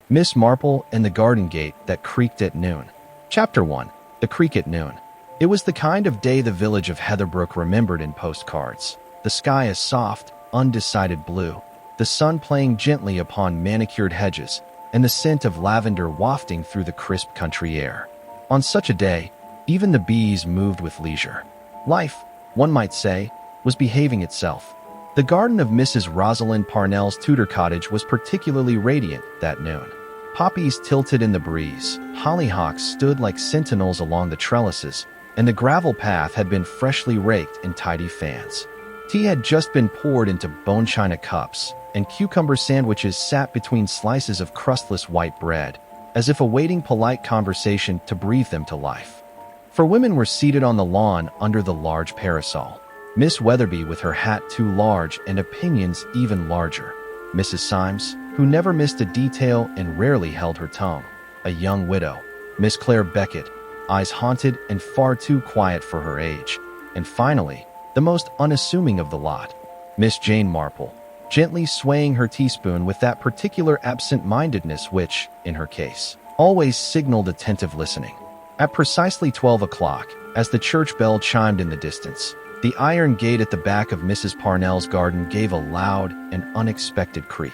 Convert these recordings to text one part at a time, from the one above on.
Miss Marple and the garden gate that creaked at noon. Chapter 1. The Creak at Noon. It was the kind of day the village of Heatherbrook remembered in postcards. The sky is soft, undecided blue, the sun playing gently upon manicured hedges, and the scent of lavender wafting through the crisp country air. On such a day, even the bees moved with leisure. Life, one might say, was behaving itself. The garden of Mrs. Rosalind Parnell's Tudor cottage was particularly radiant that noon. Poppies tilted in the breeze, hollyhocks stood like sentinels along the trellises, and the gravel path had been freshly raked in tidy fans. Tea had just been poured into bone china cups, and cucumber sandwiches sat between slices of crustless white bread, as if awaiting polite conversation to breathe them to life. For women were seated on the lawn under the large parasol. Miss Weatherby with her hat too large and opinions even larger. Mrs. Symes, who never missed a detail and rarely held her tongue. A young widow. Miss Claire Beckett, eyes haunted and far too quiet for her age. And finally, the most unassuming of the lot, Miss Jane Marple, gently swaying her teaspoon with that particular absent-mindedness which, in her case, always signaled attentive listening. At precisely 12 o'clock, as the church bell chimed in the distance, the iron gate at the back of Mrs. Parnell's garden gave a loud and unexpected creak.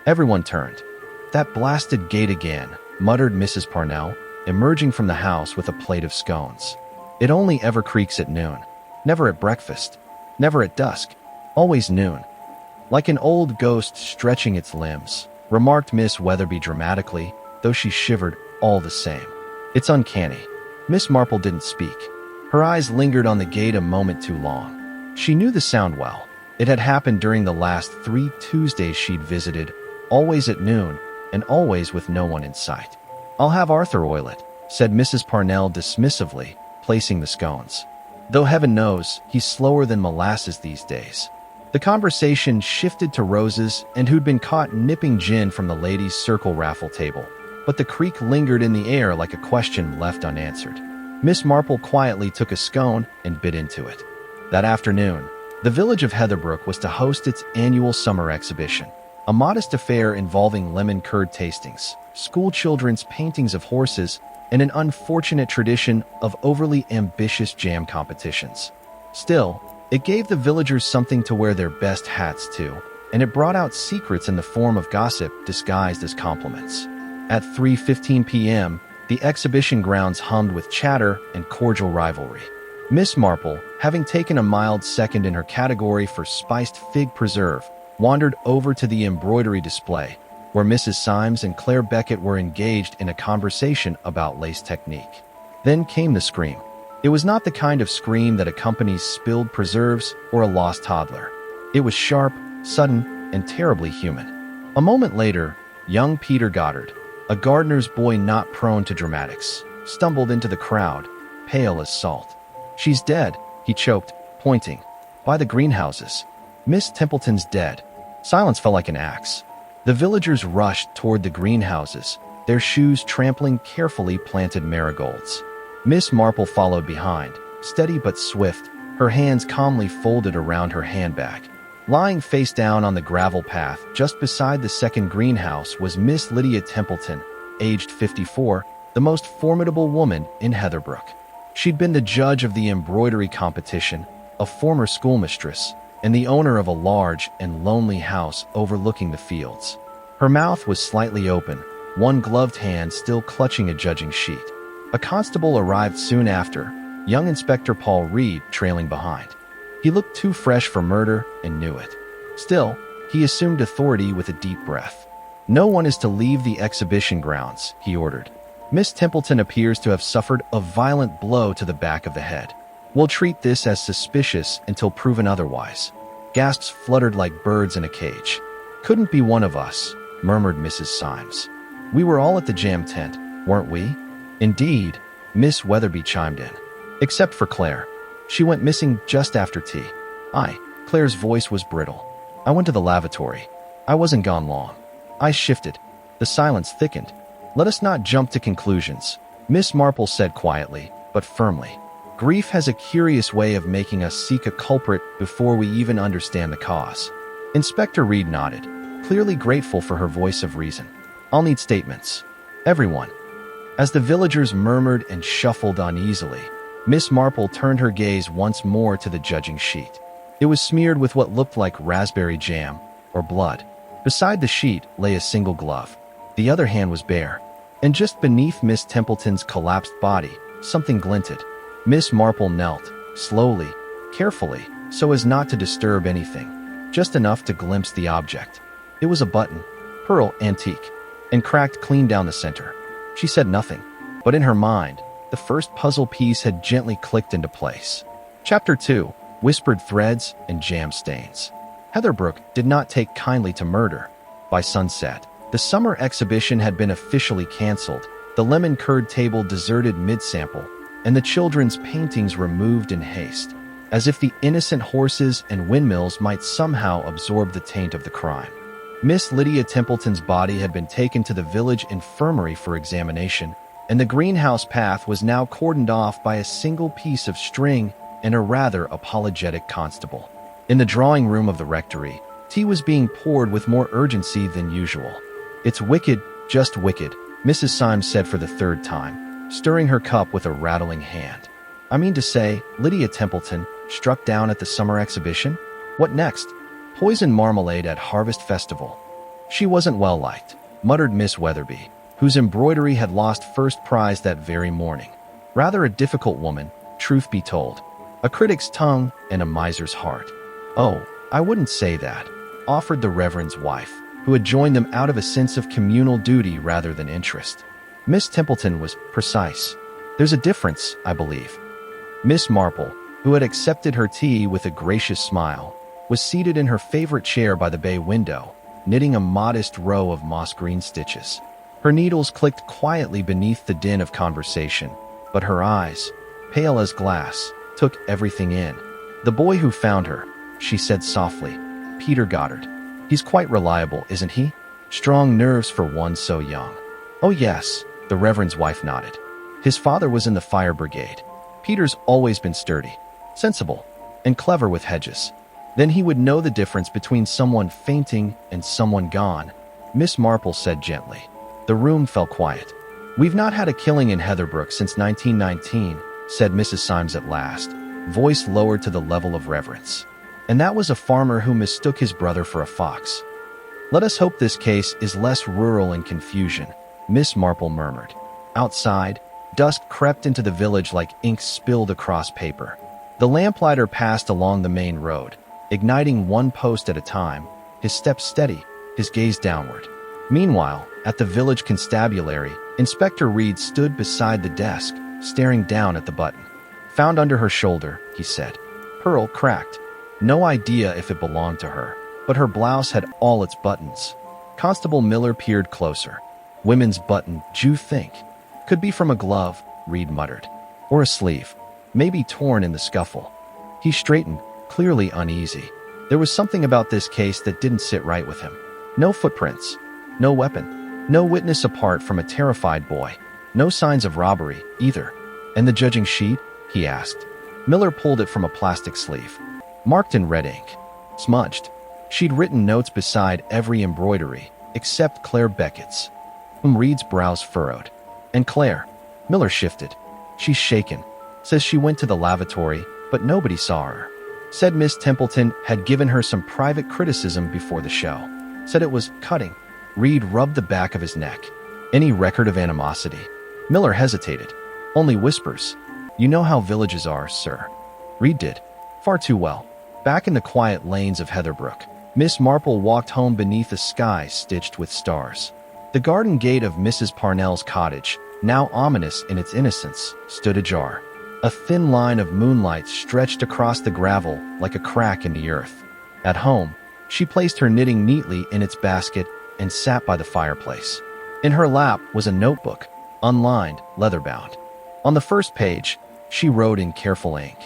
Everyone turned. "That blasted gate again," muttered Mrs. Parnell, emerging from the house with a plate of scones. "It only ever creaks at noon. Never at breakfast. Never at dusk. Always noon. Like an old ghost stretching its limbs," remarked Miss Weatherby dramatically, though she shivered all the same. "It's uncanny." Miss Marple didn't speak. Her eyes lingered on the gate a moment too long. She knew the sound well. It had happened during the last 3 Tuesdays she'd visited, always at noon, and always with no one in sight. "I'll have Arthur oil it," said Mrs. Parnell dismissively, placing the scones. "Though heaven knows, he's slower than molasses these days." The conversation shifted to Roses and who'd been caught nipping gin from the ladies' circle raffle table, but the creak lingered in the air like a question left unanswered. Miss Marple quietly took a scone and bit into it. That afternoon, the village of Heatherbrook was to host its annual summer exhibition, a modest affair involving lemon curd tastings, school children's paintings of horses, and an unfortunate tradition of overly ambitious jam competitions. Still, it gave the villagers something to wear their best hats to, and it brought out secrets in the form of gossip disguised as compliments. At 3:15 p.m., the exhibition grounds hummed with chatter and cordial rivalry. Miss Marple, having taken a mild second in her category for spiced fig preserve, wandered over to the embroidery display, where Mrs. Symes and Claire Beckett were engaged in a conversation about lace technique. Then came the scream. It was not the kind of scream that accompanies spilled preserves or a lost toddler. It was sharp, sudden, and terribly human. A moment later, young Peter Goddard, a gardener's boy not prone to dramatics, stumbled into the crowd, pale as salt. "She's dead," he choked, pointing. "By the greenhouses. Miss Templeton's dead." Silence fell like an axe. The villagers rushed toward the greenhouses, their shoes trampling carefully planted marigolds. Miss Marple followed behind, steady but swift, her hands calmly folded around her handbag. Lying face down on the gravel path just beside the second greenhouse was Miss Lydia Templeton, aged 54, the most formidable woman in Heatherbrook. She'd been the judge of the embroidery competition, a former schoolmistress, and the owner of a large and lonely house overlooking the fields. Her mouth was slightly open, one gloved hand still clutching a judging sheet. A constable arrived soon after, young Inspector Paul Reed trailing behind. He looked too fresh for murder and knew it. Still, he assumed authority with a deep breath. "No one is to leave the exhibition grounds," he ordered. "Miss Templeton appears to have suffered a violent blow to the back of the head. We'll treat this as suspicious until proven otherwise." Gasps fluttered like birds in a cage. "Couldn't be one of us," murmured Mrs. Symes. "We were all at the jam tent, weren't we?" "Indeed," Miss Weatherby chimed in. "Except for Claire. She went missing just after tea." Claire's voice was brittle. "I went to the lavatory. I wasn't gone long." Eyes shifted. The silence thickened. "Let us not jump to conclusions," Miss Marple said quietly, but firmly. "Grief has a curious way of making us seek a culprit before we even understand the cause." Inspector Reed nodded, clearly grateful for her voice of reason. I'll need statements. Everyone. As the villagers murmured and shuffled uneasily, Miss Marple turned her gaze once more to the judging sheet. It was smeared with what looked like raspberry jam or blood. Beside the sheet lay a single glove. The other hand was bare. And just beneath Miss Templeton's collapsed body, something glinted. Miss Marple knelt, slowly, carefully, so as not to disturb anything, just enough to glimpse the object. It was a button, pearl antique, and cracked clean down the center. She said nothing, but in her mind, the first puzzle piece had gently clicked into place. Chapter 2, Whispered Threads and Jam Stains. Heatherbrook did not take kindly to murder. By sunset, the summer exhibition had been officially canceled, the lemon curd table deserted mid-sample, and the children's paintings removed in haste, as if the innocent horses and windmills might somehow absorb the taint of the crime. Miss Lydia Templeton's body had been taken to the village infirmary for examination, and the greenhouse path was now cordoned off by a single piece of string and a rather apologetic constable. In the drawing room of the rectory, tea was being poured with more urgency than usual. "It's wicked, just wicked," Mrs. Symes said for the third time, stirring her cup with a rattling hand. "I mean to say, Lydia Templeton, struck down at the summer exhibition? What next? Poison marmalade at Harvest Festival. She wasn't well liked," muttered Miss Weatherby, whose embroidery had lost first prize that very morning. Rather a difficult woman, truth be told. A critic's tongue and a miser's heart. "Oh, I wouldn't say that," offered the Reverend's wife, who had joined them out of a sense of communal duty rather than interest. Miss Templeton was precise. "There's a difference, I believe." Miss Marple, who had accepted her tea with a gracious smile, was seated in her favorite chair by the bay window, knitting a modest row of moss-green stitches. Her needles clicked quietly beneath the din of conversation, but her eyes, pale as glass, took everything in. "The boy who found her," she said softly, "Peter Goddard. He's quite reliable, isn't he? Strong nerves for one so young." "Oh yes," the Reverend's wife nodded. "His father was in the fire brigade. Peter's always been sturdy, sensible, and clever with hedges. Then he would know the difference between someone fainting and someone gone," Miss Marple said gently. The room fell quiet. "We've not had a killing in Heatherbrook since 1919, said Mrs. Symes at last, voice lowered to the level of reverence. "And that was a farmer who mistook his brother for a fox. Let us hope this case is less rural in confusion," Miss Marple murmured. Outside, dusk crept into the village like ink spilled across paper. The lamplighter passed along the main road, igniting one post at a time, his steps steady, his gaze downward. Meanwhile, at the village constabulary, Inspector Reed stood beside the desk, staring down at the button. "Found under her shoulder," he said. "Pearl cracked. No idea if it belonged to her, but her blouse had all its buttons." Constable Miller peered closer. "Women's button, d'you think? Could be from a glove," Reed muttered. "Or a sleeve. Maybe torn in the scuffle." He straightened, clearly uneasy. There was something about this case that didn't sit right with him. No footprints. No weapon. No witness apart from a terrified boy. No signs of robbery, either. "And the judging sheet?" he asked. Miller pulled it from a plastic sleeve. Marked in red ink. Smudged. She'd written notes beside every embroidery, except Claire Beckett's. Reed's brows furrowed. "And Claire?" Miller shifted. "She's shaken. Says she went to the lavatory, but nobody saw her. Said Miss Templeton had given her some private criticism before the show. Said it was cutting." Reed rubbed the back of his neck. "Any record of animosity?" Miller hesitated. "Only whispers. You know how villages are, sir." Reed did. Far too well. Back in the quiet lanes of Heatherbrook, Miss Marple walked home beneath a sky stitched with stars. The garden gate of Mrs. Parnell's cottage, now ominous in its innocence, stood ajar. A thin line of moonlight stretched across the gravel like a crack in the earth. At home, she placed her knitting neatly in its basket and sat by the fireplace. In her lap was a notebook, unlined, leather-bound. On the first page, she wrote in careful ink,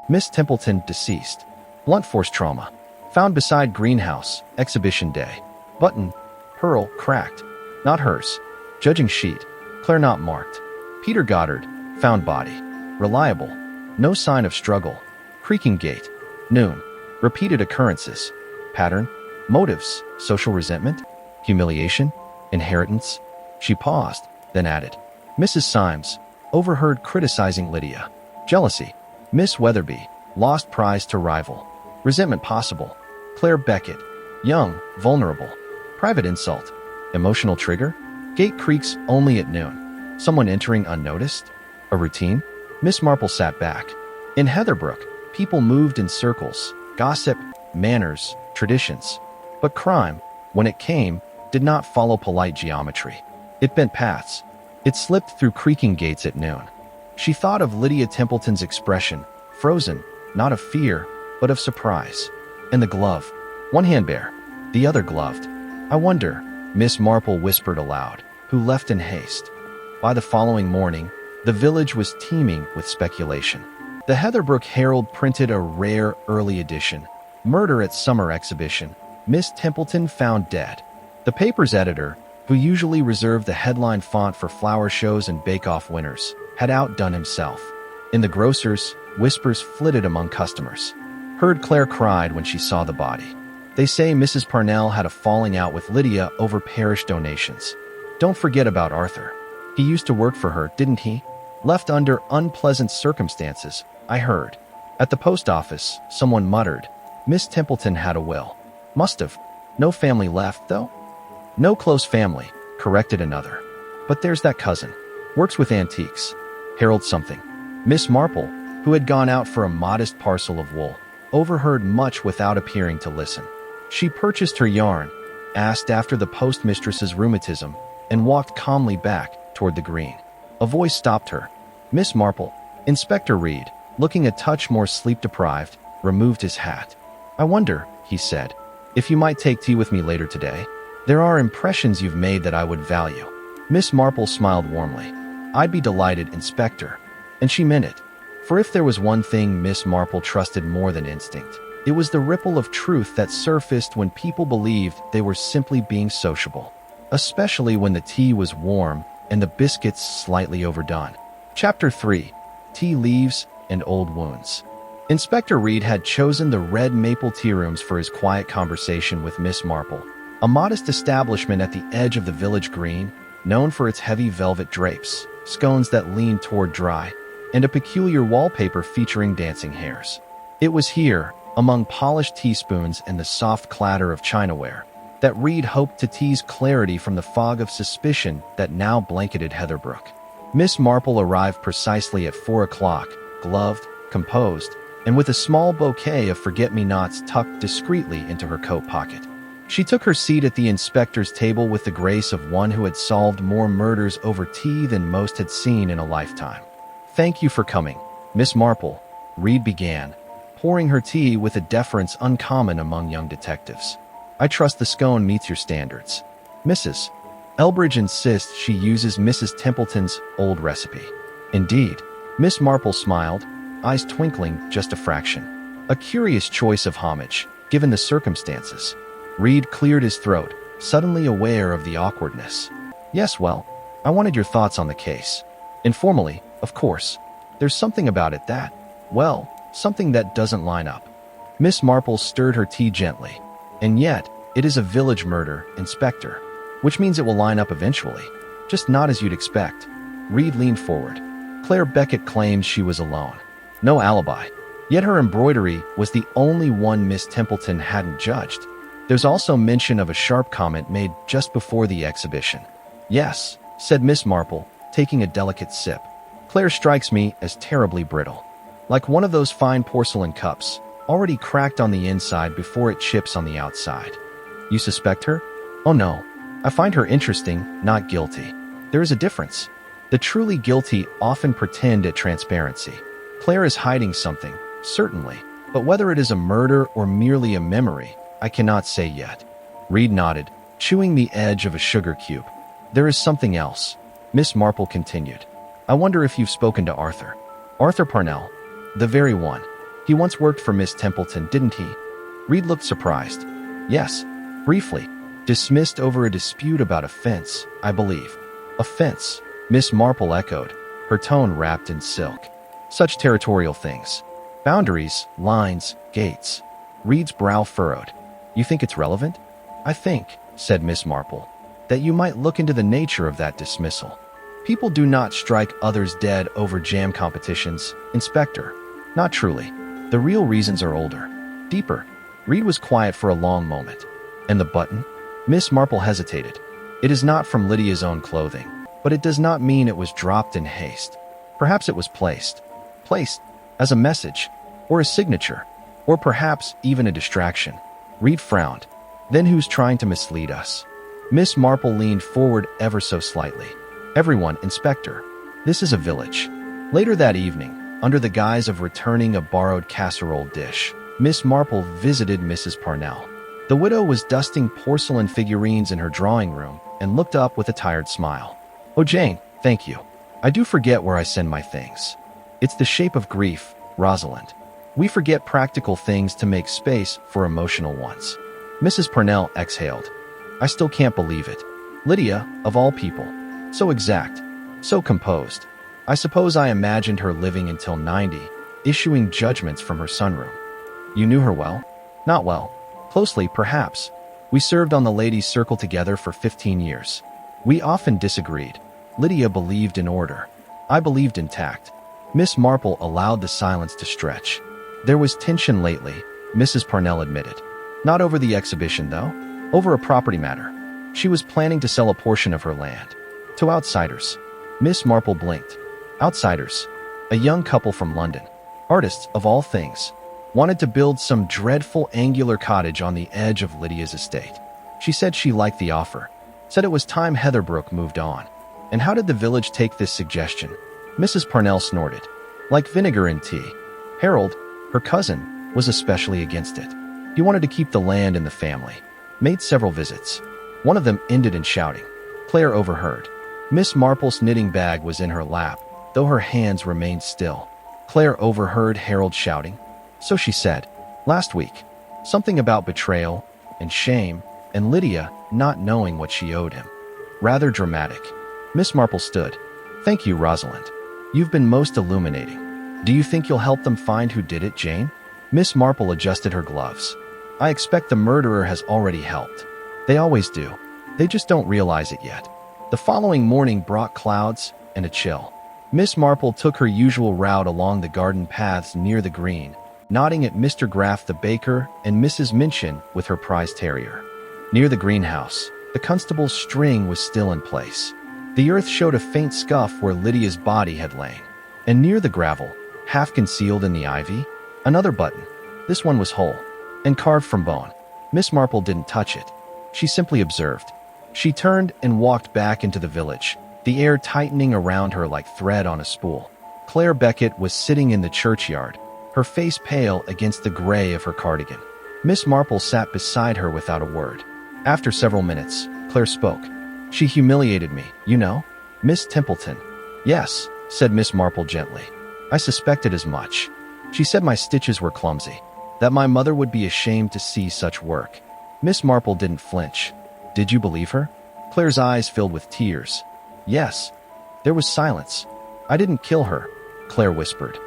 "Miss Templeton deceased. Blunt force trauma. Found beside greenhouse, exhibition day. Button, pearl, cracked. Not hers. Judging sheet, Claire not marked. Peter Goddard, found body. Reliable. No sign of struggle. Creaking gate. Noon. Repeated occurrences. Pattern. Motives. Social resentment. Humiliation. Inheritance? She paused, then added. Mrs. Symes, overheard criticizing Lydia. Jealousy. Miss Weatherby, lost prize to rival. Resentment possible. Claire Beckett, young, vulnerable. Private insult. Emotional trigger? Gate creaks only at noon. Someone entering unnoticed? A routine? Miss Marple sat back. In Heatherbrook, people moved in circles. Gossip, manners, traditions. But crime, when it came, did not follow polite geometry. It bent paths. It slipped through creaking gates at noon. She thought of Lydia Templeton's expression, frozen, not of fear, but of surprise. And the glove. One hand bare, the other gloved. I wonder, Miss Marple whispered aloud, who left in haste. By the following morning, the village was teeming with speculation. The Heatherbrook Herald printed a rare early edition. Murder at Summer Exhibition. Miss Templeton found dead. The paper's editor, who usually reserved the headline font for flower shows and bake-off winners, had outdone himself. In the grocer's, whispers flitted among customers. Heard Claire cried when she saw the body. They say Mrs. Parnell had a falling out with Lydia over parish donations. Don't forget about Arthur. He used to work for her, didn't he? Left under unpleasant circumstances, I heard. At the post office, someone muttered, Miss Templeton had a will. Must have. No family left, though? No close family, corrected another. But there's that cousin. Works with antiques. Herald something. Miss Marple, who had gone out for a modest parcel of wool, overheard much without appearing to listen. She purchased her yarn, asked after the postmistress's rheumatism, and walked calmly back toward the green. A voice stopped her. Miss Marple. Inspector Reed, looking a touch more sleep-deprived, removed his hat. I wonder, he said, if you might take tea with me later today. There are impressions you've made that I would value. Miss Marple smiled warmly. I'd be delighted, Inspector. And she meant it. For if there was one thing Miss Marple trusted more than instinct, it was the ripple of truth that surfaced when people believed they were simply being sociable, especially when the tea was warm and the biscuits slightly overdone. Chapter 3. Tea Leaves and Old Wounds. Inspector Reed had chosen the red maple tea rooms for his quiet conversation with Miss Marple, a modest establishment at the edge of the village green, known for its heavy velvet drapes, scones that leaned toward dry, and a peculiar wallpaper featuring dancing hares. It was here, among polished teaspoons and the soft clatter of chinaware, that Reed hoped to tease clarity from the fog of suspicion that now blanketed Heatherbrook. Miss Marple arrived precisely at 4 o'clock, gloved, composed, and with a small bouquet of forget-me-nots tucked discreetly into her coat pocket. She took her seat at the inspector's table with the grace of one who had solved more murders over tea than most had seen in a lifetime. Thank you for coming, Miss Marple, Reed began, pouring her tea with a deference uncommon among young detectives. I trust the scone meets your standards. Mrs. Elbridge insists she uses Mrs. Templeton's old recipe. Indeed, Miss Marple smiled, eyes twinkling just a fraction. A curious choice of homage, given the circumstances. Reed cleared his throat, suddenly aware of the awkwardness. Yes, well, I wanted your thoughts on the case. Informally, of course. There's something about it that, well, something that doesn't line up. Miss Marple stirred her tea gently. And yet, it is a village murder, Inspector, which means it will line up eventually, just not as you'd expect. Reed leaned forward. Claire Beckett claims she was alone. No alibi. Yet her embroidery was the only one Miss Templeton hadn't judged. There's also mention of a sharp comment made just before the exhibition. Yes, said Miss Marple, taking a delicate sip. Claire strikes me as terribly brittle. Like one of those fine porcelain cups, already cracked on the inside before it chips on the outside. You suspect her? Oh no. I find her interesting, not guilty. There is a difference. The truly guilty often pretend at transparency. Claire is hiding something, certainly, but whether it is a murder or merely a memory, I cannot say yet. Reed nodded, chewing the edge of a sugar cube. There is something else, Miss Marple continued. I wonder if you've spoken to Arthur. Arthur Parnell. The very one. He once worked for Miss Templeton, didn't he? Reed looked surprised. Yes, briefly. Dismissed over a dispute about a fence, I believe. A fence, Miss Marple echoed, her tone wrapped in silk. Such territorial things. Boundaries, lines, gates. Reed's brow furrowed. You think it's relevant? I think, said Miss Marple, that you might look into the nature of that dismissal. People do not strike others dead over jam competitions, Inspector. Not truly. The real reasons are older, deeper. Reed was quiet for a long moment. And the button? Miss Marple hesitated. It is not from Lydia's own clothing, but it does not mean it was dropped in haste. Perhaps it was placed as a message, or a signature, or perhaps even a distraction. Reed frowned. Then who's trying to mislead us? Miss Marple leaned forward ever so slightly. Everyone, Inspector. This is a village. Later that evening, under the guise of returning a borrowed casserole dish, Miss Marple visited Mrs. Parnell. The widow was dusting porcelain figurines in her drawing room and looked up with a tired smile. "Oh, Jane, thank you. I do forget where I send my things. It's the shape of grief, Rosalind. We forget practical things to make space for emotional ones." Mrs. Parnell exhaled. "I still can't believe it. Lydia, of all people. So exact, so composed. I suppose I imagined her living until 90, issuing judgments from her sunroom." "You knew her well?" "Not well. Closely, perhaps. We served on the ladies' circle together for 15 years. We often disagreed. Lydia believed in order. I believed in tact." Miss Marple allowed the silence to stretch. "There was tension lately," Mrs. Parnell admitted. "Not over the exhibition, though. Over a property matter. She was planning to sell a portion of her land. To outsiders." Miss Marple blinked. Outsiders? A young couple from London. Artists, of all things. Wanted to build some dreadful angular cottage on the edge of Lydia's estate. She said she liked the offer. Said it was time Heatherbrook moved on. And how did the village take this suggestion? Mrs. Parnell snorted. Like vinegar in tea. Harold, her cousin, was especially against it. He wanted to keep the land in the family. Made several visits. One of them ended in shouting. Claire overheard. Miss Marple's knitting bag was in her lap, though her hands remained still. Claire overheard Harold shouting. So she said. Last week. Something about betrayal and shame and Lydia not knowing what she owed him. Rather dramatic. Miss Marple stood. "Thank you, Rosalind. You've been most illuminating. Do you think you'll help them find who did it, Jane?" Miss Marple adjusted her gloves. "I expect the murderer has already helped. They always do. They just don't realize it yet." The following morning brought clouds and a chill. Miss Marple took her usual route along the garden paths near the green, nodding at Mr. Graff the baker and Mrs. Minchin with her prize terrier. Near the greenhouse, the constable's string was still in place. The earth showed a faint scuff where Lydia's body had lain. And near the gravel, half concealed in the ivy, another button. This one was whole and carved from bone. Miss Marple didn't touch it. She simply observed. She turned and walked back into the village, the air tightening around her like thread on a spool. Claire Beckett was sitting in the churchyard, her face pale against the gray of her cardigan. Miss Marple sat beside her without a word. After several minutes, Claire spoke. "She humiliated me, you know? Miss Templeton." "Yes," said Miss Marple gently. "I suspected as much. She said my stitches were clumsy, that my mother would be ashamed to see such work." Miss Marple didn't flinch. "Did you believe her?" Claire's eyes filled with tears. "Yes." There was silence. "I didn't kill her," Claire whispered.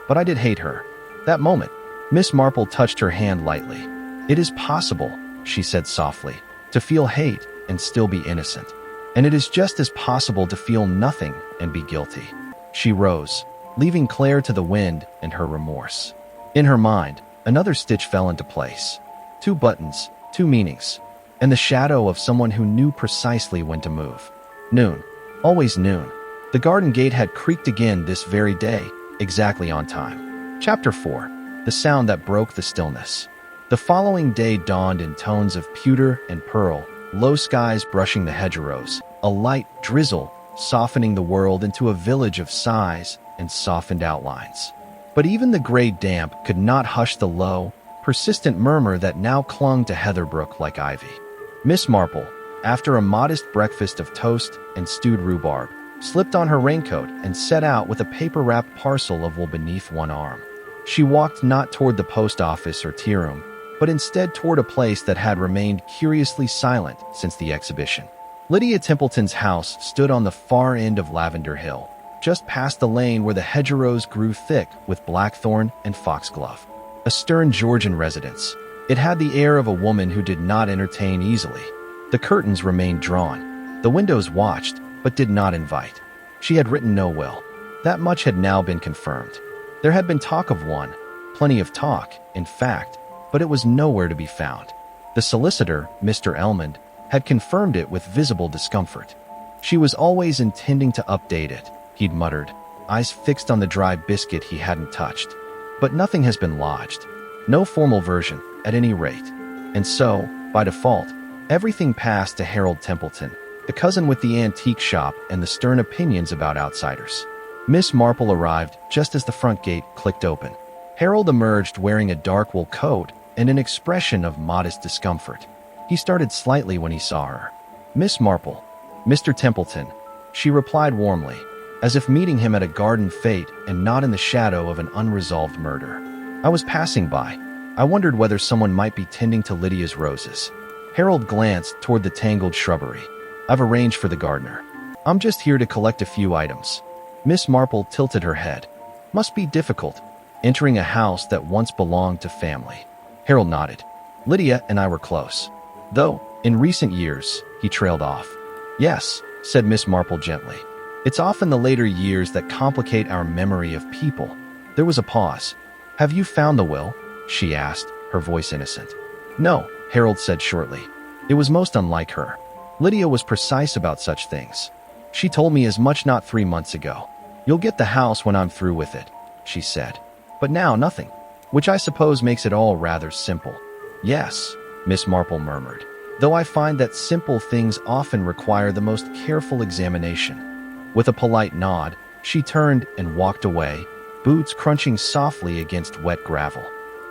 "But I did hate her. That moment." Miss Marple touched her hand lightly. "It is possible," she said softly, "to feel hate and still be innocent. And it is just as possible to feel nothing and be guilty." She rose, leaving Claire to the wind and her remorse. In her mind, another stitch fell into place. 2 buttons, 2 meanings, and the shadow of someone who knew precisely when to move. Noon. Always noon. The garden gate had creaked again this very day, exactly on time. Chapter 4. The sound that broke the stillness. The following day dawned in tones of pewter and pearl, low skies brushing the hedgerows, a light drizzle softening the world into a village of sighs and softened outlines. But even the gray damp could not hush the low, persistent murmur that now clung to Heatherbrook like ivy. Miss Marple, after a modest breakfast of toast and stewed rhubarb, slipped on her raincoat and set out with a paper-wrapped parcel of wool beneath one arm. She walked not toward the post office or tea room, but instead toward a place that had remained curiously silent since the exhibition. Lydia Templeton's house stood on the far end of Lavender Hill, just past the lane where the hedgerows grew thick with blackthorn and foxglove. A stern Georgian residence, it had the air of a woman who did not entertain easily. The curtains remained drawn, The windows watched, but did not invite. She had written no will. That much had now been confirmed. There had been talk of one, plenty of talk, in fact, but it was nowhere to be found. The solicitor, Mr. Elmond, had confirmed it with visible discomfort. She was always intending to update it, he'd muttered, eyes fixed on the dry biscuit he hadn't touched. But nothing has been lodged. No formal version, at any rate. And so, by default, everything passed to Harold Templeton, the cousin with the antique shop and the stern opinions about outsiders. Miss Marple arrived just as the front gate clicked open. Harold emerged wearing a dark wool coat and an expression of modest discomfort. He started slightly when he saw her. "Miss Marple, Mr. Templeton," she replied warmly, as if meeting him at a garden fete and not in the shadow of an unresolved murder. "I was passing by. I wondered whether someone might be tending to Lydia's roses." Harold glanced toward the tangled shrubbery. "I've arranged for the gardener. I'm just here to collect a few items." Miss Marple tilted her head. "Must be difficult, entering a house that once belonged to family." Harold nodded. "Lydia and I were close. Though, in recent years," he trailed off. "Yes," said Miss Marple gently. "It's often the later years that complicate our memory of people." There was a pause. "Have you found the will?" she asked, her voice innocent. "No," Harold said shortly. It was most unlike her. Lydia was precise about such things. "She told me as much not 3 months ago. You'll get the house when I'm through with it," she said. "But now nothing, which I suppose makes it all rather simple." "Yes," Miss Marple murmured, "though I find that simple things often require the most careful examination." With a polite nod, she turned and walked away, boots crunching softly against wet gravel.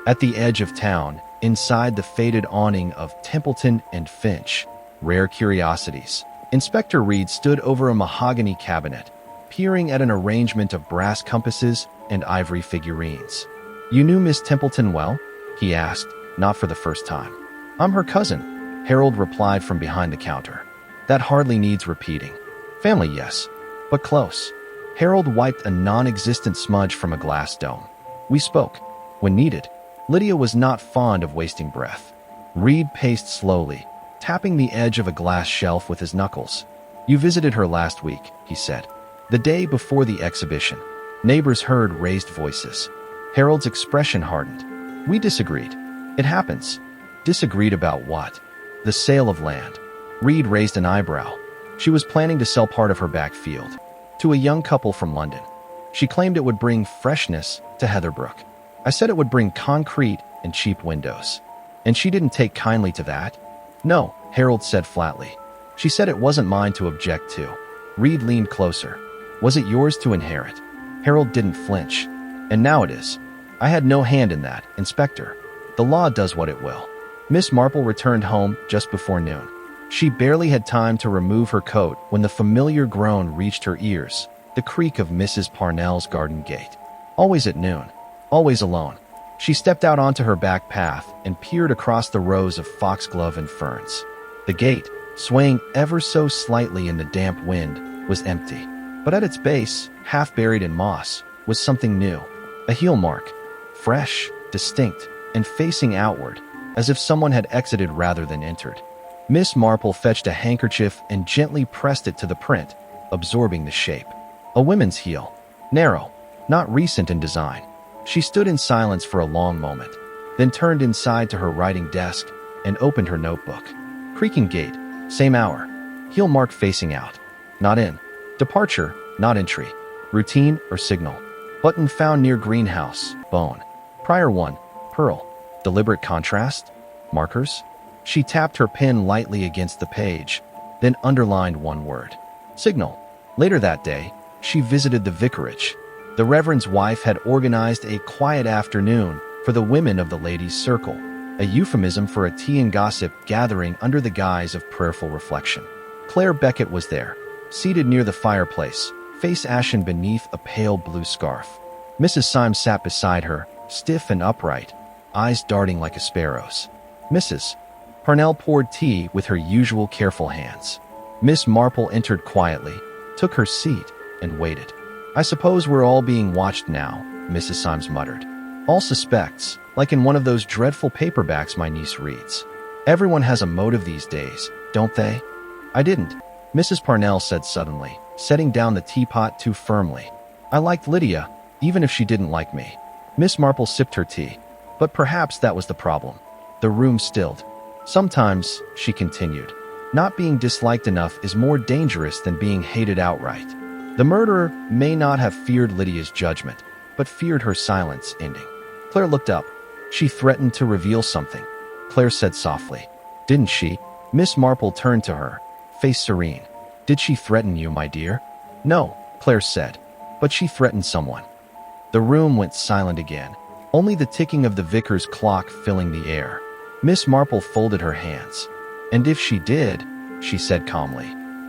At the edge of town, inside the faded awning of Templeton and Finch, Rare Curiosities, Inspector Reed stood over a mahogany cabinet, peering at an arrangement of brass compasses and ivory figurines. "You knew Miss Templeton well?" he asked, not for the first time. "I'm her cousin," Harold replied from behind the counter. "That hardly needs repeating. Family, yes, but close." Harold wiped a non-existent smudge from a glass dome. "We spoke, when needed." Lydia was not fond of wasting breath. Reed paced slowly, tapping the edge of a glass shelf with his knuckles. "You visited her last week," he said. "The day before the exhibition." Neighbors heard raised voices. Harold's expression hardened. "We disagreed. It happens." "Disagreed about what?" "The sale of land." Reed raised an eyebrow. "She was planning to sell part of her back field to a young couple from London. She claimed it would bring freshness to Heatherbrook. I said it would bring concrete and cheap windows. And she didn't take kindly to that?" "No," Harold said flatly. "She said it wasn't mine to object to." Reed leaned closer. "Was it yours to inherit?" Harold didn't flinch. "And now it is. I had no hand in that, Inspector. The law does what it will." Miss Marple returned home just before noon. She barely had time to remove her coat when the familiar groan reached her ears, the creak of Mrs. Parnell's garden gate. Always at noon. Always alone. She stepped out onto her back path and peered across the rows of foxglove and ferns. The gate, swaying ever so slightly in the damp wind, was empty. But at its base, half buried in moss, was something new. A heel mark. Fresh, distinct, and facing outward, as if someone had exited rather than entered. Miss Marple fetched a handkerchief and gently pressed it to the print, absorbing the shape. A woman's heel. Narrow, not recent in design. She stood in silence for a long moment, then turned inside to her writing desk and opened her notebook. Creaking gate, same hour. Heel mark facing out. Not in. Departure, not entry. Routine or signal. Button found near greenhouse, bone. Prior one, pearl. Deliberate contrast? Markers? She tapped her pen lightly against the page, then underlined one word. Signal. Later that day, she visited the vicarage. The Reverend's wife had organized a quiet afternoon for the women of the ladies' circle, a euphemism for a tea and gossip gathering under the guise of prayerful reflection. Claire Beckett was there, seated near the fireplace, face ashen beneath a pale blue scarf. Mrs. Symes sat beside her, stiff and upright, eyes darting like a sparrow's. Mrs. Parnell poured tea with her usual careful hands. Miss Marple entered quietly, took her seat, and waited. "I suppose we're all being watched now," Mrs. Symes muttered. "All suspects, like in one of those dreadful paperbacks my niece reads. Everyone has a motive these days, don't they?" "I didn't," Mrs. Parnell said suddenly, setting down the teapot too firmly. I liked Lydia, even if she didn't like me. Miss Marple sipped her tea. But perhaps that was the problem. The room stilled. Sometimes, she continued, not being disliked enough is more dangerous than being hated outright. The murderer may not have feared Lydia's judgment, but feared her silence ending. Claire looked up. She threatened to reveal something. Claire said softly. Didn't she? Miss Marple turned to her, face serene. Did she threaten you, my dear? No, Claire said, but she threatened someone. The room went silent again, only the ticking of the vicar's clock filling the air. Miss Marple folded her hands. And if she did, she said calmly,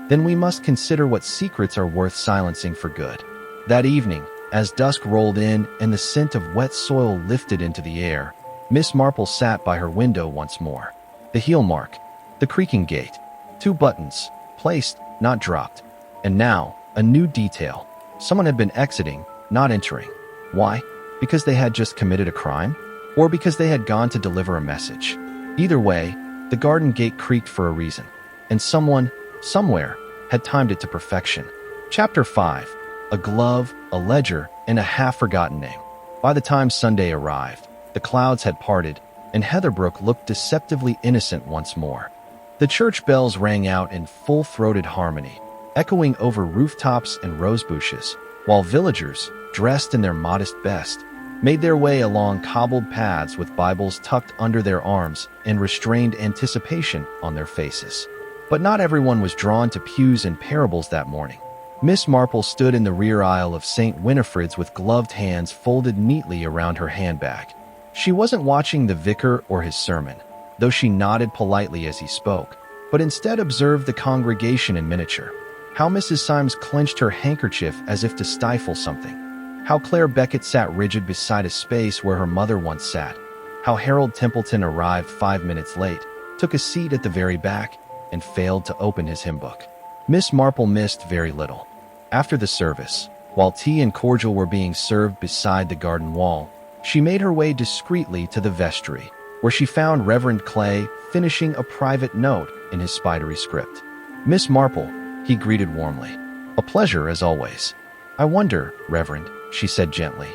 then we must consider what secrets are worth silencing for good. That evening, as dusk rolled in and the scent of wet soil lifted into the air, Miss Marple sat by her window once more. The heel mark, the creaking gate, 2 buttons, placed, not dropped. And now, a new detail. Someone had been exiting, not entering. Why? Because they had just committed a crime? Or because they had gone to deliver a message? Either way, the garden gate creaked for a reason. And someone, somewhere, had timed it to perfection. Chapter 5. A glove, a ledger, and a half-forgotten name. By the time Sunday arrived, the clouds had parted, and Heatherbrook looked deceptively innocent once more. The church bells rang out in full-throated harmony, echoing over rooftops and rose bushes, while villagers, dressed in their modest best, made their way along cobbled paths with Bibles tucked under their arms and restrained anticipation on their faces. But not everyone was drawn to pews and parables that morning. Miss Marple stood in the rear aisle of St. Winifred's with gloved hands folded neatly around her handbag. She wasn't watching the vicar or his sermon, though she nodded politely as he spoke, but instead observed the congregation in miniature. How Mrs. Symes clenched her handkerchief as if to stifle something. How Claire Beckett sat rigid beside a space where her mother once sat. How Harold Templeton arrived 5 minutes late, took a seat at the very back, and failed to open his hymn book. Miss Marple missed very little. After the service, while tea and cordial were being served beside the garden wall, she made her way discreetly to the vestry, where she found Reverend Clay finishing a private note in his spidery script. Miss Marple, he greeted warmly. A pleasure, as always. I wonder, Reverend, she said gently,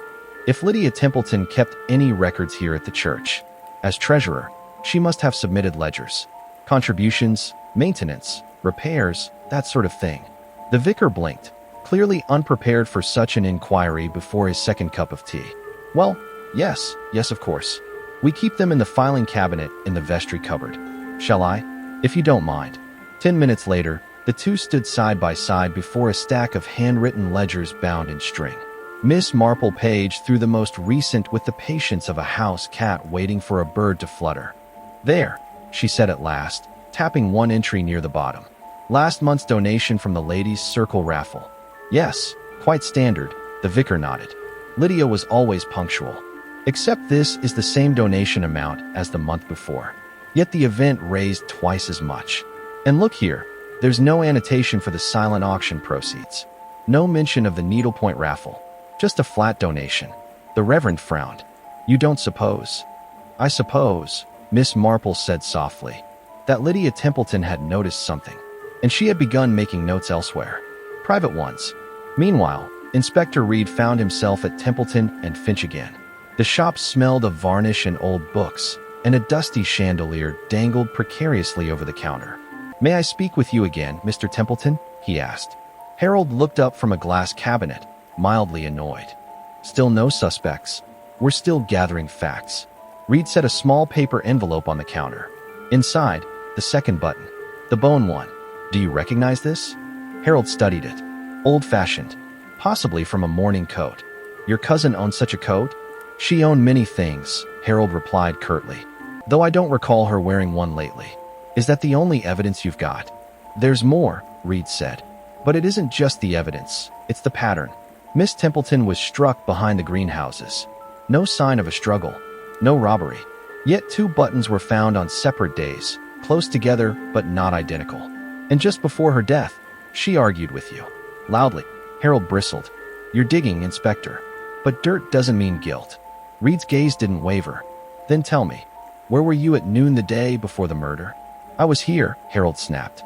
if Lydia Templeton kept any records here at the church. As treasurer, she must have submitted ledgers, contributions, maintenance, repairs, that sort of thing. The vicar blinked, clearly unprepared for such an inquiry before his second cup of tea. Well, yes, of course. We keep them in the filing cabinet in the vestry cupboard. Shall I? If you don't mind. 10 minutes later, the two stood side by side before a stack of handwritten ledgers bound in string. Miss Marple paged through the most recent with the patience of a house cat waiting for a bird to flutter. There, she said at last, tapping one entry near the bottom. Last month's donation from the ladies' circle raffle. Yes, quite standard, the vicar nodded. Lydia was always punctual. Except this is the same donation amount as the month before. Yet the event raised twice as much. And look here, there's no annotation for the silent auction proceeds. No mention of the needlepoint raffle. Just a flat donation. The Reverend frowned. You don't suppose? I suppose, Miss Marple said softly, that Lydia Templeton had noticed something, and she had begun making notes elsewhere. Private ones. Meanwhile, Inspector Reed found himself at Templeton and Finch again. The shop smelled of varnish and old books, and a dusty chandelier dangled precariously over the counter. May I speak with you again, Mr. Templeton? He asked. Harold looked up from a glass cabinet, mildly annoyed. Still no suspects. We're still gathering facts. Reed set a small paper envelope on the counter. Inside, the second button. The bone one. Do you recognize this? Harold studied it. Old-fashioned. Possibly from a morning coat. Your cousin owned such a coat? She owned many things, Harold replied curtly. Though I don't recall her wearing one lately. Is that the only evidence you've got? There's more, Reed said. But it isn't just the evidence, it's the pattern. Miss Templeton was struck behind the greenhouses. No sign of a struggle. No robbery. Yet 2 buttons were found on separate days, close together but not identical. And just before her death, she argued with you. Loudly, Harold bristled. You're digging, Inspector. But dirt doesn't mean guilt. Reed's gaze didn't waver. Then tell me, where were you at noon the day before the murder? I was here, Harold snapped.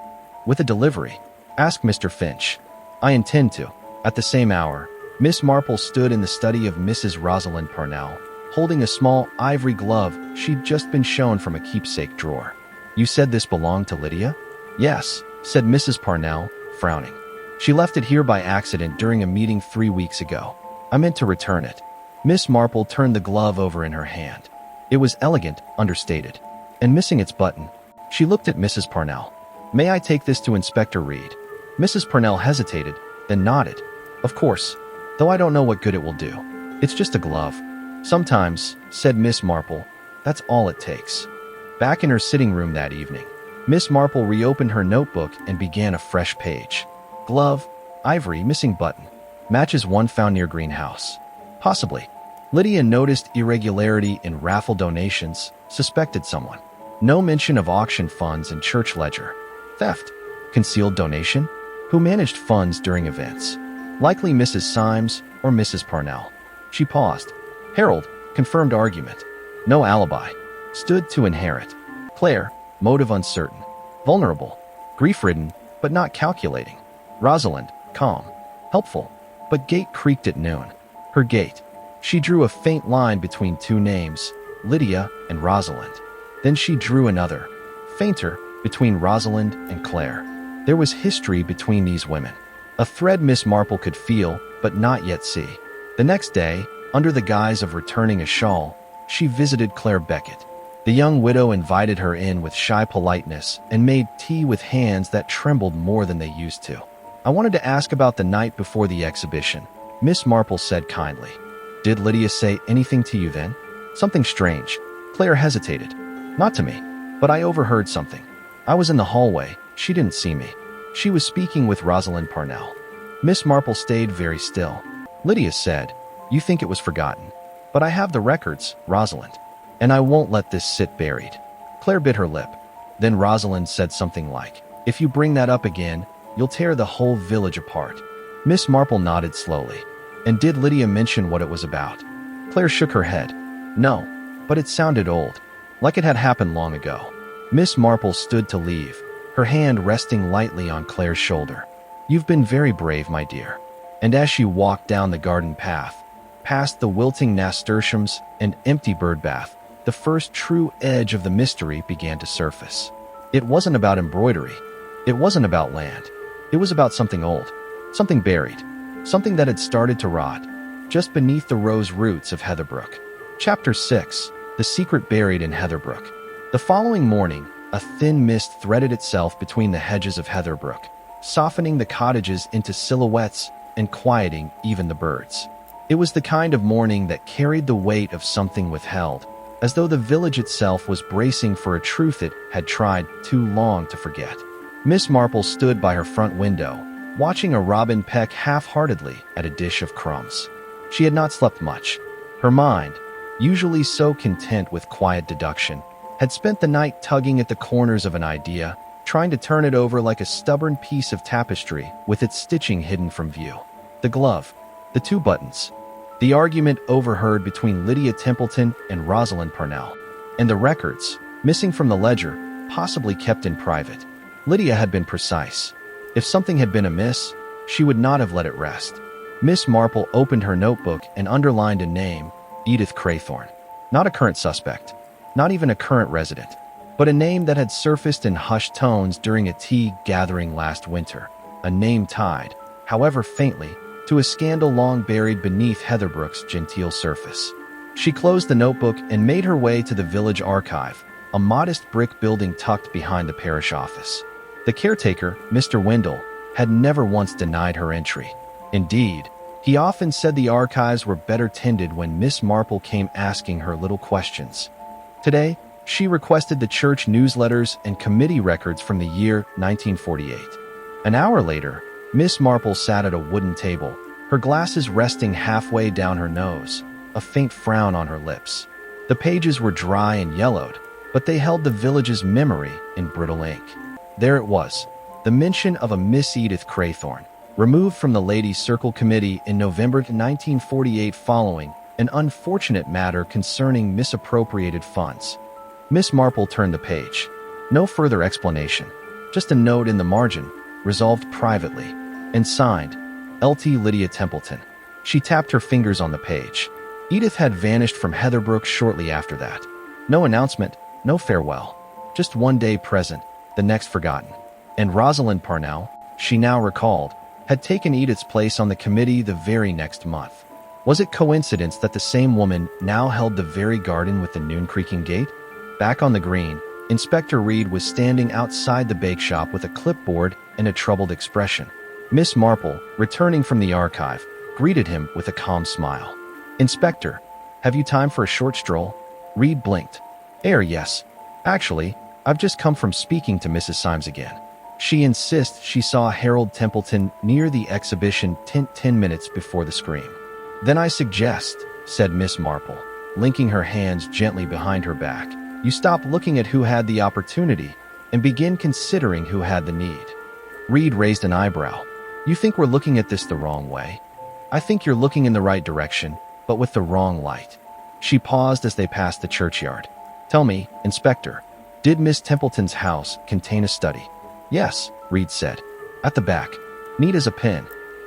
With a delivery. Ask Mr. Finch. I intend to. At the same hour, Miss Marple stood in the study of Mrs. Rosalind Parnell, holding a small ivory glove she'd just been shown from a keepsake drawer. You said this belonged to Lydia? Yes, said Mrs. Parnell, frowning. She left it here by accident during a meeting 3 weeks ago. I meant to return it. Miss Marple turned the glove over in her hand. It was elegant, understated, and missing its button. She looked at Mrs. Parnell. May I take this to Inspector Reed? Mrs. Parnell hesitated, then nodded. Of course, though I don't know what good it will do. It's just a glove. Sometimes, said Miss Marple, that's all it takes. Back in her sitting room that evening, Miss Marple reopened her notebook and began a fresh page. Glove, ivory, missing button. Matches one found near greenhouse. Possibly. Lydia noticed irregularity in raffle donations, suspected someone. No mention of auction funds and church ledger. Theft. Concealed donation? Who managed funds during events? Likely Mrs. Symes or Mrs. Parnell. She paused. Harold, confirmed argument. No alibi. Stood to inherit. Claire, motive uncertain. Vulnerable. Grief-ridden, but not calculating. Rosalind, calm. Helpful. But gate creaked at noon. Her gate. She drew a faint line between two names, Lydia and Rosalind. Then she drew another, fainter, between Rosalind and Claire. There was history between these women. A thread Miss Marple could feel, but not yet see. The next day, under the guise of returning a shawl, she visited Claire Beckett. The young widow invited her in with shy politeness and made tea with hands that trembled more than they used to. I wanted to ask about the night before the exhibition, Miss Marple said kindly. Did Lydia say anything to you then? Something strange. Claire hesitated. Not to me, but I overheard something. I was in the hallway. She didn't see me. She was speaking with Rosalind Parnell. Miss Marple stayed very still. Lydia said, You think it was forgotten. But I have the records, Rosalind. And I won't let this sit buried. Claire bit her lip. Then Rosalind said something like, If you bring that up again, you'll tear the whole village apart. Miss Marple nodded slowly. And did Lydia mention what it was about? Claire shook her head. No, but it sounded old, like it had happened long ago. Miss Marple stood to leave, her hand resting lightly on Claire's shoulder. You've been very brave, my dear. And as she walked down the garden path, past the wilting nasturtiums and empty bird bath, the first true edge of the mystery began to surface. It wasn't about embroidery. It wasn't about land. It was about something old, something buried, something that had started to rot, just beneath the rose roots of Heatherbrook. Chapter 6. The Secret Buried in Heatherbrook. The following morning, a thin mist threaded itself between the hedges of Heatherbrook, softening the cottages into silhouettes and quieting even the birds. It was the kind of morning that carried the weight of something withheld, as though the village itself was bracing for a truth it had tried too long to forget. Miss Marple stood by her front window, watching a robin peck half-heartedly at a dish of crumbs. She had not slept much. Her mind, usually so content with quiet deduction, had spent the night tugging at the corners of an idea, trying to turn it over like a stubborn piece of tapestry with its stitching hidden from view. The glove, the 2 buttons, the argument overheard between Lydia Templeton and Rosalind Parnell, and the records, missing from the ledger, possibly kept in private. Lydia had been precise. If something had been amiss, she would not have let it rest. Miss Marple opened her notebook and underlined a name, Edith Craythorne. Not a current suspect, not even a current resident, but a name that had surfaced in hushed tones during a tea gathering last winter. A name tied, however faintly, to a scandal long buried beneath Heatherbrook's genteel surface. She closed the notebook and made her way to the village archive, a modest brick building tucked behind the parish office. The caretaker, Mr. Wendell, had never once denied her entry. Indeed, he often said the archives were better tended when Miss Marple came asking her little questions. Today, she requested the church newsletters and committee records from the year 1948. An hour later, Miss Marple sat at a wooden table, her glasses resting halfway down her nose, a faint frown on her lips. The pages were dry and yellowed, but they held the village's memory in brittle ink. There it was, the mention of a Miss Edith Craythorne, removed from the Ladies' Circle Committee in November 1948 following an unfortunate matter concerning misappropriated funds. Miss Marple turned the page. No further explanation, just a note in the margin, resolved privately, and signed, L.T. Lydia Templeton. She tapped her fingers on the page. Edith had vanished from Heatherbrook shortly after that. No announcement, no farewell. Just one day present, the next forgotten. And Rosalind Parnell, she now recalled, had taken Edith's place on the committee the very next month. Was it coincidence that the same woman now held the very garden with the noon creaking gate? Back on the green, Inspector Reed was standing outside the bake shop with a clipboard and a troubled expression. Miss Marple, returning from the archive, greeted him with a calm smile. "Inspector, have you time for a short stroll?" Reed blinked. Yes. Actually, I've just come from speaking to Mrs. Symes again. She insists she saw Harold Templeton near the exhibition 10 minutes before the scream. "Then I suggest," said Miss Marple, linking her hands gently behind her back, "you stop looking at who had the opportunity and begin considering who had the need." Reed raised an eyebrow. "You think we're looking at this the wrong way?" "I think you're looking in the right direction, but with the wrong light." She paused as they passed the churchyard. "Tell me, Inspector, did Miss Templeton's house contain a study?" "Yes," Reed said. "At the back. Neat as a pin.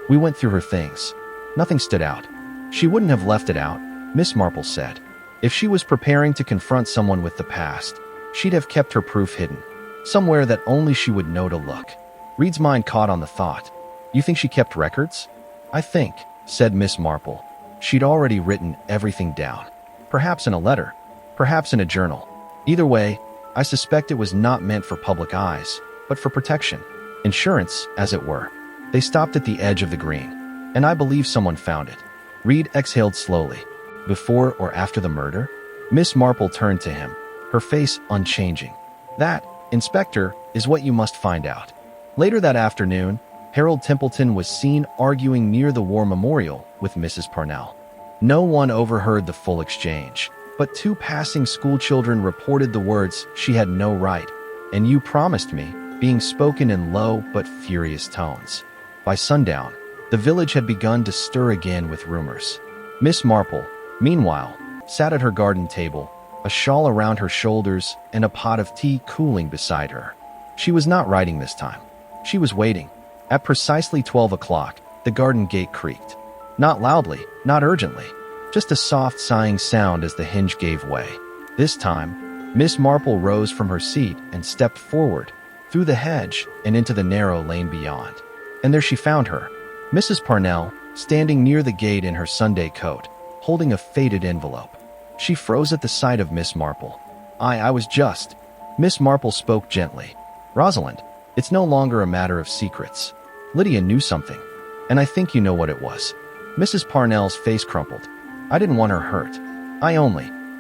We went through her things. Nothing stood out." "She wouldn't have left it out," Miss Marple said. "If she was preparing to confront someone with the past, she'd have kept her proof hidden, somewhere that only she would know to look." Reed's mind caught on the thought. "You think she kept records?" "I think," said Miss Marple, "she'd already written everything down. Perhaps in a letter, perhaps in a journal. Either way, I suspect it was not meant for public eyes, but for protection. Insurance, as it were." They stopped at the edge of the green, and I believe someone found it. Reed exhaled slowly. "Before or after the murder?" Miss Marple turned to him, her face unchanging. "That, Inspector, is what you must find out." Later that afternoon, Harold Templeton was seen arguing near the War Memorial with Mrs. Parnell. No one overheard the full exchange, but 2 passing schoolchildren reported the words, "She had no right," and "You promised me," being spoken in low but furious tones. By sundown, the village had begun to stir again with rumors. Miss Marple, meanwhile, sat at her garden table, a shawl around her shoulders and a pot of tea cooling beside her. She was not writing this time. She was waiting. At precisely 12 o'clock, the garden gate creaked. Not loudly, not urgently, just a soft sighing sound as the hinge gave way. This time, Miss Marple rose from her seat and stepped forward, through the hedge and into the narrow lane beyond. And there she found her, Mrs. Parnell, standing near the gate in her Sunday coat, holding a faded envelope. She froze at the sight of Miss Marple. I was just..." Miss Marple spoke gently. "Rosalind, it's no longer a matter of secrets. Lydia knew something, and I think you know what it was." Mrs. Parnell's face crumpled. "I didn't want her hurt.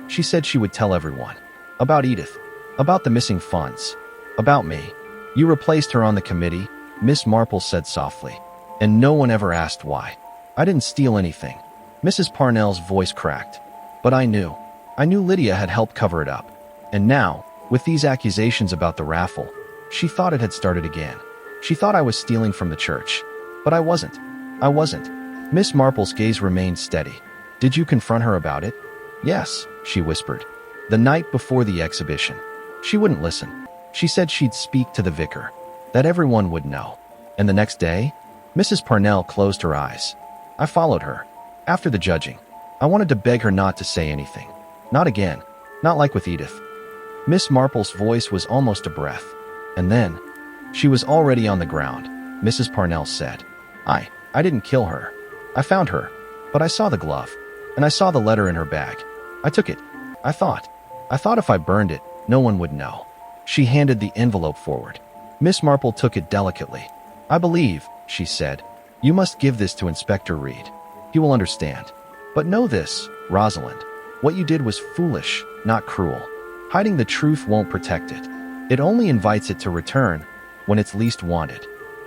She said she would tell everyone. About Edith, about the missing funds, about me. You replaced her on the committee," Miss Marple said softly, "and no one ever asked why. I didn't steal anything." Mrs. Parnell's voice cracked. "But I knew. I knew Lydia had helped cover it up. And now, with these accusations about the raffle, she thought it had started again. She thought I was stealing from the church. But I wasn't. I wasn't." Miss Marple's gaze remained steady. "Did you confront her about it?" "Yes," she whispered. "The night before the exhibition. She wouldn't listen. She said she'd speak to the vicar, that everyone would know. And the next day?" Mrs. Parnell closed her eyes. "I followed her. After the judging. I wanted to beg her not to say anything. Not again. Not like with Edith." Miss Marple's voice was almost a breath. "And then, she was already on the ground," Mrs. Parnell said. I didn't kill her. I found her, but I saw the glove, and I saw the letter in her bag. I took it. I thought if I burned it, no one would know." She handed the envelope forward. Miss Marple took it delicately. "I believe," she said, "you must give this to Inspector Reed. He will understand. But know this, Rosalind, what you did was foolish, not cruel. Hiding the truth won't protect it. It only invites it to return when it's least wanted."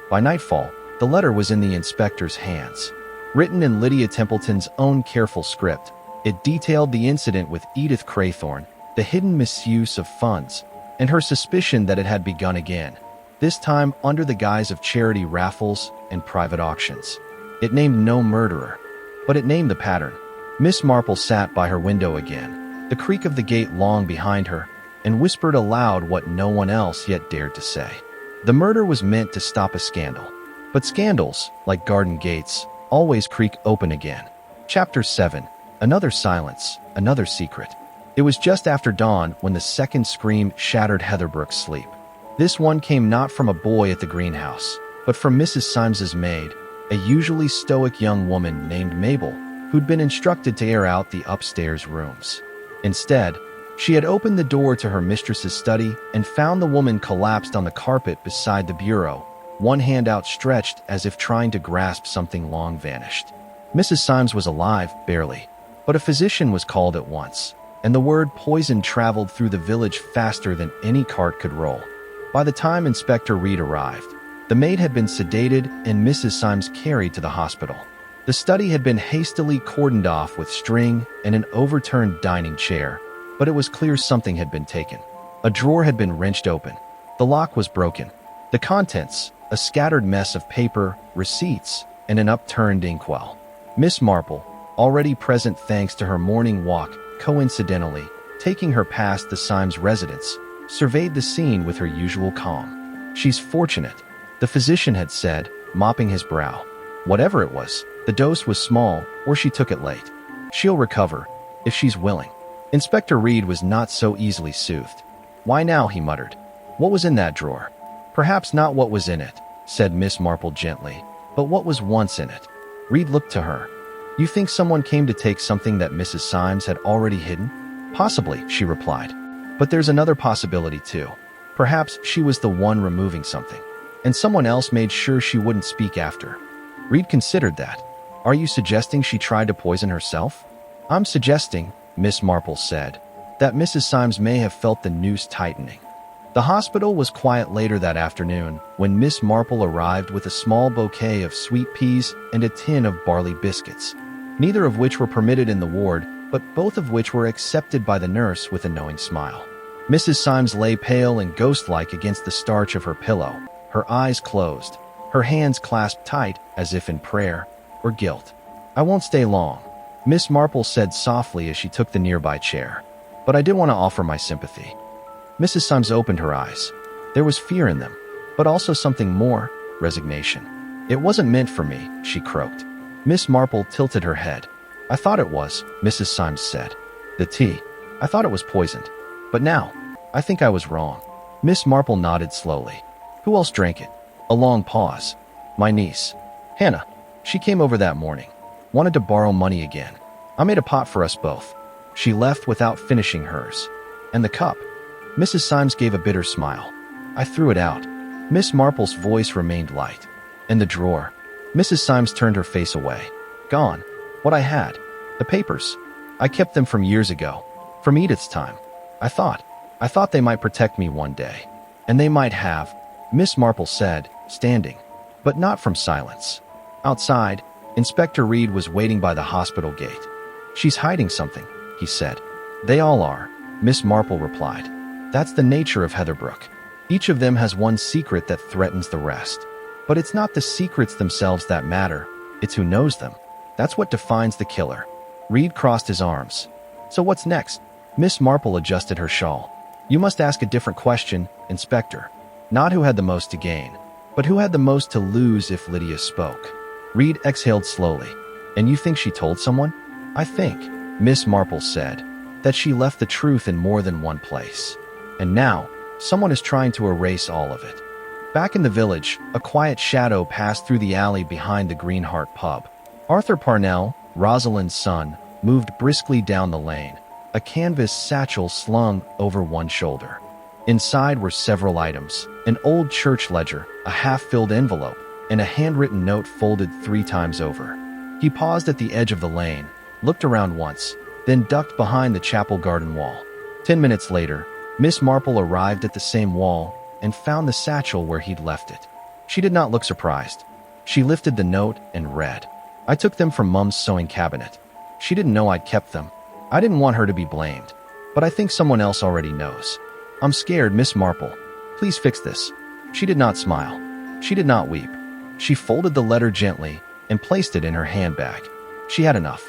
By nightfall, the letter was in the inspector's hands. Written in Lydia Templeton's own careful script, it detailed the incident with Edith Craythorne, the hidden misuse of funds, and her suspicion that it had begun again, this time under the guise of charity raffles and private auctions. It named no murderer, but it named the pattern. Miss Marple sat by her window again, the creak of the gate long behind her, and whispered aloud what no one else yet dared to say. The murder was meant to stop a scandal. But scandals, like garden gates, always creak open again. Chapter 7. Another silence, another secret. It was just after dawn when the second scream shattered Heatherbrooke's sleep. This one came not from a boy at the greenhouse, but from Mrs. Symes's maid, a usually stoic young woman named Mabel, who'd been instructed to air out the upstairs rooms. Instead, she had opened the door to her mistress's study and found the woman collapsed on the carpet beside the bureau, one hand outstretched as if trying to grasp something long vanished. Mrs. Symes was alive, barely, but a physician was called at once, and the word poison traveled through the village faster than any cart could roll. By the time Inspector Reed arrived, the maid had been sedated and Mrs. Symes carried to the hospital. The study had been hastily cordoned off with string and an overturned dining chair, but it was clear something had been taken. A drawer had been wrenched open. The lock was broken. The contents, a scattered mess of paper, receipts, and an upturned inkwell. Miss Marple, already present thanks to her morning walk, coincidentally, taking her past the Symes residence, surveyed the scene with her usual calm. "She's fortunate," the physician had said, mopping his brow. "Whatever it was, the dose was small, or she took it late. She'll recover, if she's willing." Inspector Reed was not so easily soothed. "Why now?" he muttered. "What was in that drawer?" "Perhaps not what was in it," said Miss Marple gently, "but what was once in it." Reed looked to her. "You think someone came to take something that Mrs. Symes had already hidden?" "Possibly," she replied. "But there's another possibility too. Perhaps she was the one removing something, and someone else made sure she wouldn't speak after." Reed considered that. "Are you suggesting she tried to poison herself?" "I'm suggesting," Miss Marple said, "that Mrs. Symes may have felt the noose tightening." The hospital was quiet later that afternoon when Miss Marple arrived with a small bouquet of sweet peas and a tin of barley biscuits, neither of which were permitted in the ward, but both of which were accepted by the nurse with a knowing smile. Mrs. Symes lay pale and ghost-like against the starch of her pillow, her eyes closed, her hands clasped tight as if in prayer or guilt. "I won't stay long," Miss Marple said softly as she took the nearby chair. "But I did want to offer my sympathy." Mrs. Symes opened her eyes. There was fear in them, but also something more, resignation. "It wasn't meant for me," she croaked. Miss Marple tilted her head. "I thought it was," Mrs. Symes said. "The tea. I thought it was poisoned. But now, I think I was wrong." Miss Marple nodded slowly. "Who else drank it?" A long pause. "My niece, Hannah. She came over that morning. Wanted to borrow money again. I made a pot for us both." She left without finishing hers. "And the cup?" Mrs. Symes gave a bitter smile. "I threw it out." Miss Marple's voice remained light. "And the drawer?" Mrs. Symes turned her face away. "Gone. What I had. The papers. I kept them from years ago. From Edith's time. I thought they might protect me one day. And they might have," Miss Marple said, standing, but not from silence. Outside, Inspector Reed was waiting by the hospital gate. "She's hiding something," he said. "They all are," Miss Marple replied. "That's the nature of Heatherbrooke. Each of them has one secret that threatens the rest. But it's not the secrets themselves that matter, it's who knows them. That's what defines the killer." Reed crossed his arms. "So what's next?" Miss Marple adjusted her shawl. "You must ask a different question, Inspector. Not who had the most to gain, but who had the most to lose if Lydia spoke." Reed exhaled slowly. "And you think she told someone?" "I think," Miss Marple said, "that she left the truth in more than one place. And now, someone is trying to erase all of it." Back in the village, a quiet shadow passed through the alley behind the Green Hart pub. Arthur Parnell, Rosalind's son, moved briskly down the lane, a canvas satchel slung over one shoulder. Inside were several items: an old church ledger, a half-filled envelope, and a handwritten note folded 3 times over. He paused at the edge of the lane, looked around once, then ducked behind the chapel garden wall. 10 minutes later, Miss Marple arrived at the same wall and found the satchel where he'd left it. She did not look surprised. She lifted the note and read, "I took them from Mum's sewing cabinet. She didn't know I'd kept them. I didn't want her to be blamed, but I think someone else already knows. I'm scared, Miss Marple. Please fix this." She did not smile. She did not weep. She folded the letter gently and placed it in her handbag. She had enough.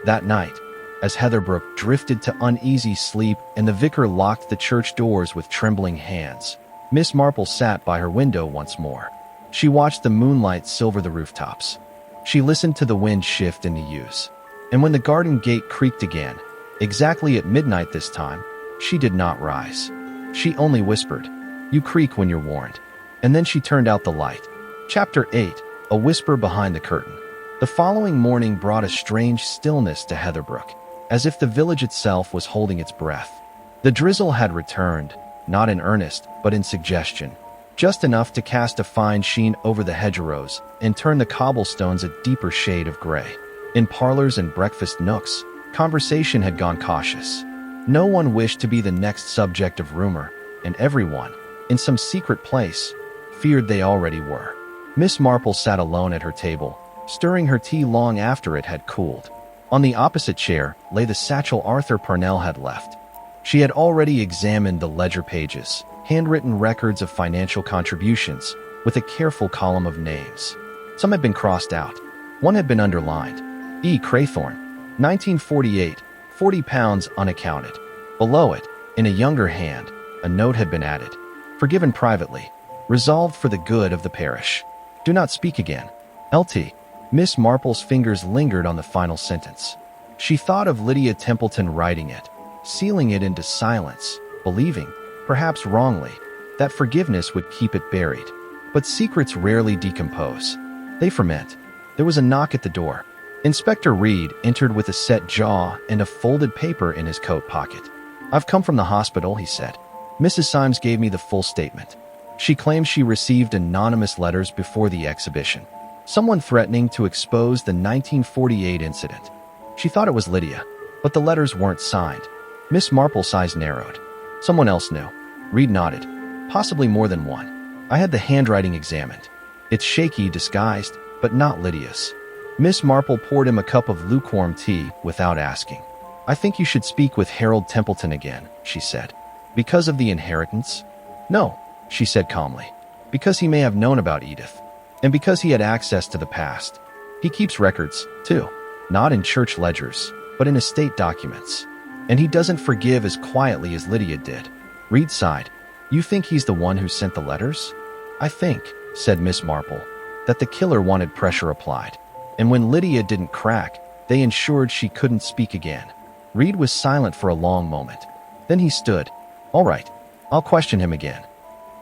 That night, as Heatherbrooke drifted to uneasy sleep and the vicar locked the church doors with trembling hands, Miss Marple sat by her window once more. She watched the moonlight silver the rooftops. She listened to the wind shift in the yews. And when the garden gate creaked again, exactly at midnight this time, she did not rise. She only whispered, "You creak when you're warned." And then she turned out the light. Chapter 8. A Whisper Behind the Curtain. The following morning brought a strange stillness to Heatherbrook, as if the village itself was holding its breath. The drizzle had returned, not in earnest, but in suggestion, just enough to cast a fine sheen over the hedgerows and turn the cobblestones a deeper shade of gray. In parlors and breakfast nooks, conversation had gone cautious. No one wished to be the next subject of rumor, and everyone, in some secret place, feared they already were. Miss Marple sat alone at her table, stirring her tea long after it had cooled. On the opposite chair lay the satchel Arthur Parnell had left. She had already examined the ledger pages, handwritten records of financial contributions, with a careful column of names. Some had been crossed out. One had been underlined. E. Craythorne, 1948, £40 unaccounted. Below it, in a younger hand, a note had been added. Forgiven privately. Resolved for the good of the parish. Do not speak again. Lt. Miss Marple's fingers lingered on the final sentence. She thought of Lydia Templeton writing it, sealing it into silence, believing, perhaps wrongly, that forgiveness would keep it buried. But secrets rarely decompose. They ferment. There was a knock at the door. Inspector Reed entered with a set jaw and a folded paper in his coat pocket. "I've come from the hospital," he said. "Mrs. Symes gave me the full statement. She claims she received anonymous letters before the exhibition. Someone threatening to expose the 1948 incident. She thought it was Lydia, but the letters weren't signed." Miss Marple's eyes narrowed. "Someone else knew." Reed nodded. "Possibly more than one. I had the handwriting examined. It's shaky, disguised, but not Lydia's." Miss Marple poured him a cup of lukewarm tea without asking. "I think you should speak with Harold Templeton again," she said. "Because of the inheritance?" "No," she said calmly. "Because he may have known about Edith. And because he had access to the past. He keeps records, too. Not in church ledgers, but in estate documents. And he doesn't forgive as quietly as Lydia did." Reed sighed. "You think he's the one who sent the letters?" "I think," said Miss Marple, "that the killer wanted pressure applied. And when Lydia didn't crack, they ensured she couldn't speak again." Reed was silent for a long moment. Then he stood. "All right, I'll question him again."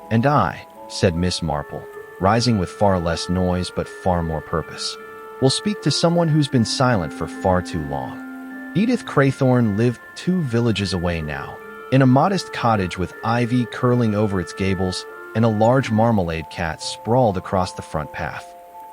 "And I," said Miss Marple, rising with far less noise but far more purpose, "will speak to someone who's been silent for far too long." Edith Craythorne lived 2 villages away now, in a modest cottage with ivy curling over its gables and a large marmalade cat sprawled across the front path.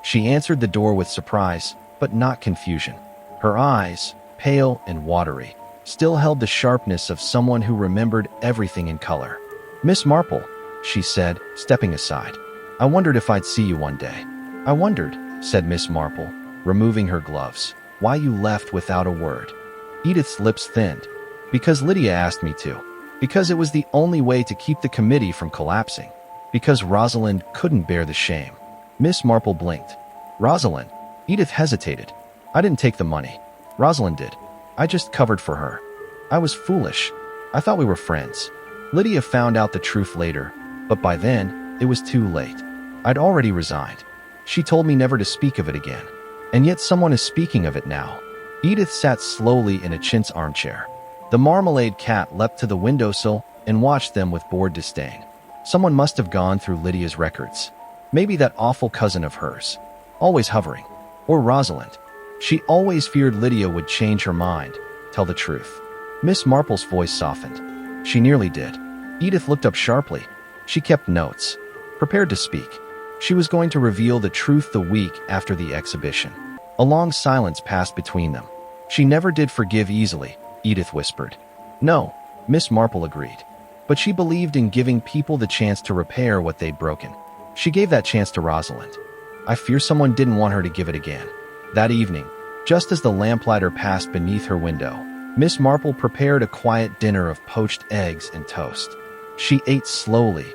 She answered the door with surprise, but not confusion. Her eyes, pale and watery, still held the sharpness of someone who remembered everything in color. "Miss Marple," she said, stepping aside. "I wondered if I'd see you one day." "I wondered," said Miss Marple, removing her gloves, "why you left without a word." Edith's lips thinned. "Because Lydia asked me to. Because it was the only way to keep the committee from collapsing. Because Rosalind couldn't bear the shame." Miss Marple blinked. "Rosalind?" Edith hesitated. "I didn't take the money. Rosalind did. I just covered for her. I was foolish. I thought we were friends. Lydia found out the truth later, but by then, it was too late. I'd already resigned. She told me never to speak of it again. And yet someone is speaking of it now." Edith sat slowly in a chintz armchair. The marmalade cat leapt to the windowsill and watched them with bored disdain. Someone must have gone through Lydia's records. Maybe that awful cousin of hers, always hovering. Or Rosalind. She always feared Lydia would change her mind, tell the truth. Miss Marple's voice softened. She nearly did. Edith looked up sharply. She kept notes, prepared to speak. She was going to reveal the truth the week after the exhibition. A long silence passed between them. "She never did forgive easily," Edith whispered. "No," Miss Marple agreed. "But she believed in giving people the chance to repair what they'd broken. She gave that chance to Rosalind. I fear someone didn't want her to give it again." That evening, just as the lamplighter passed beneath her window, Miss Marple prepared a quiet dinner of poached eggs and toast. She ate slowly,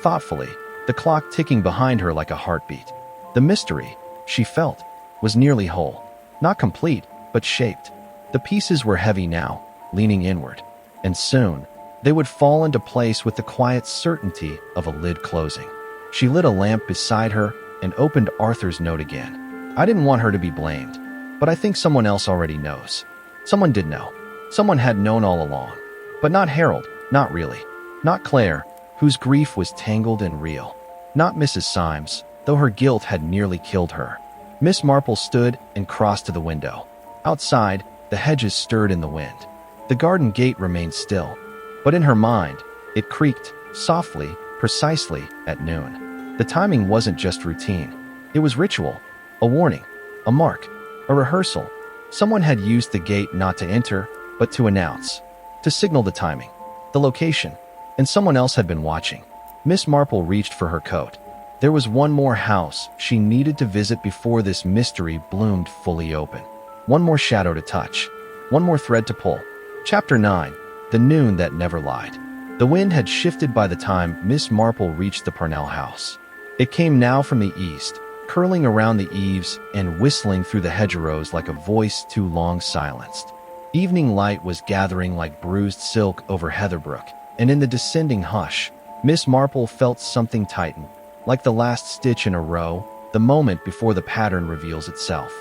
thoughtfully, the clock ticking behind her like a heartbeat. The mystery, she felt, was nearly whole. Not complete, but shaped. The pieces were heavy now, leaning inward. And soon, They would fall into place with the quiet certainty of a lid closing. She lit a lamp beside her and opened Arthur's note again. I didn't want her to be blamed, but I think someone else already knows. Someone did know. Someone had known all along. But not Harold, not really. Not Claire, whose grief was tangled and real. Not Mrs. Symes, though her guilt had nearly killed her. Miss Marple stood and crossed to the window. Outside, the hedges stirred in the wind. The garden gate remained still, but in her mind, it creaked, softly, precisely, at noon. The timing wasn't just routine. It was ritual, a warning, a mark, a rehearsal. Someone had used the gate not to enter, but to announce, to signal the timing, the location, and someone else had been watching. Miss Marple reached for her coat. There was one more house she needed to visit before this mystery bloomed fully open. One more shadow to touch. One more thread to pull. Chapter 9. The Noon That Never Lied. The wind had shifted by the time Miss Marple reached the Parnell house. It came now from the east, curling around the eaves and whistling through the hedgerows like a voice too long silenced. Evening light was gathering like bruised silk over Heatherbrook, and in the descending hush, Miss Marple felt something tighten, like the last stitch in a row, the moment before the pattern reveals itself.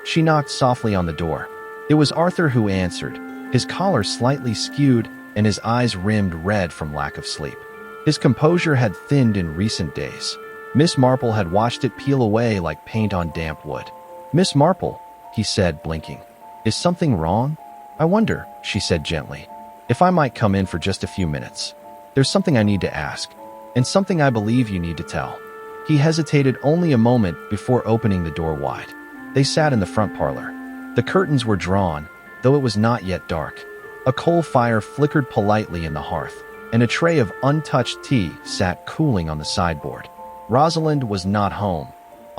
She knocked softly on the door. It was Arthur who answered, his collar slightly skewed and his eyes rimmed red from lack of sleep. His composure had thinned in recent days. Miss Marple had watched it peel away like paint on damp wood. "Miss Marple," he said, blinking. "Is something wrong?" "I wonder," she said gently, "if I might come in for just a few minutes. There's something I need to ask, and something I believe you need to tell." He hesitated only a moment before opening the door wide. They sat in the front parlor. The curtains were drawn, though it was not yet dark. A coal fire flickered politely in the hearth, and a tray of untouched tea sat cooling on the sideboard. Rosalind was not home.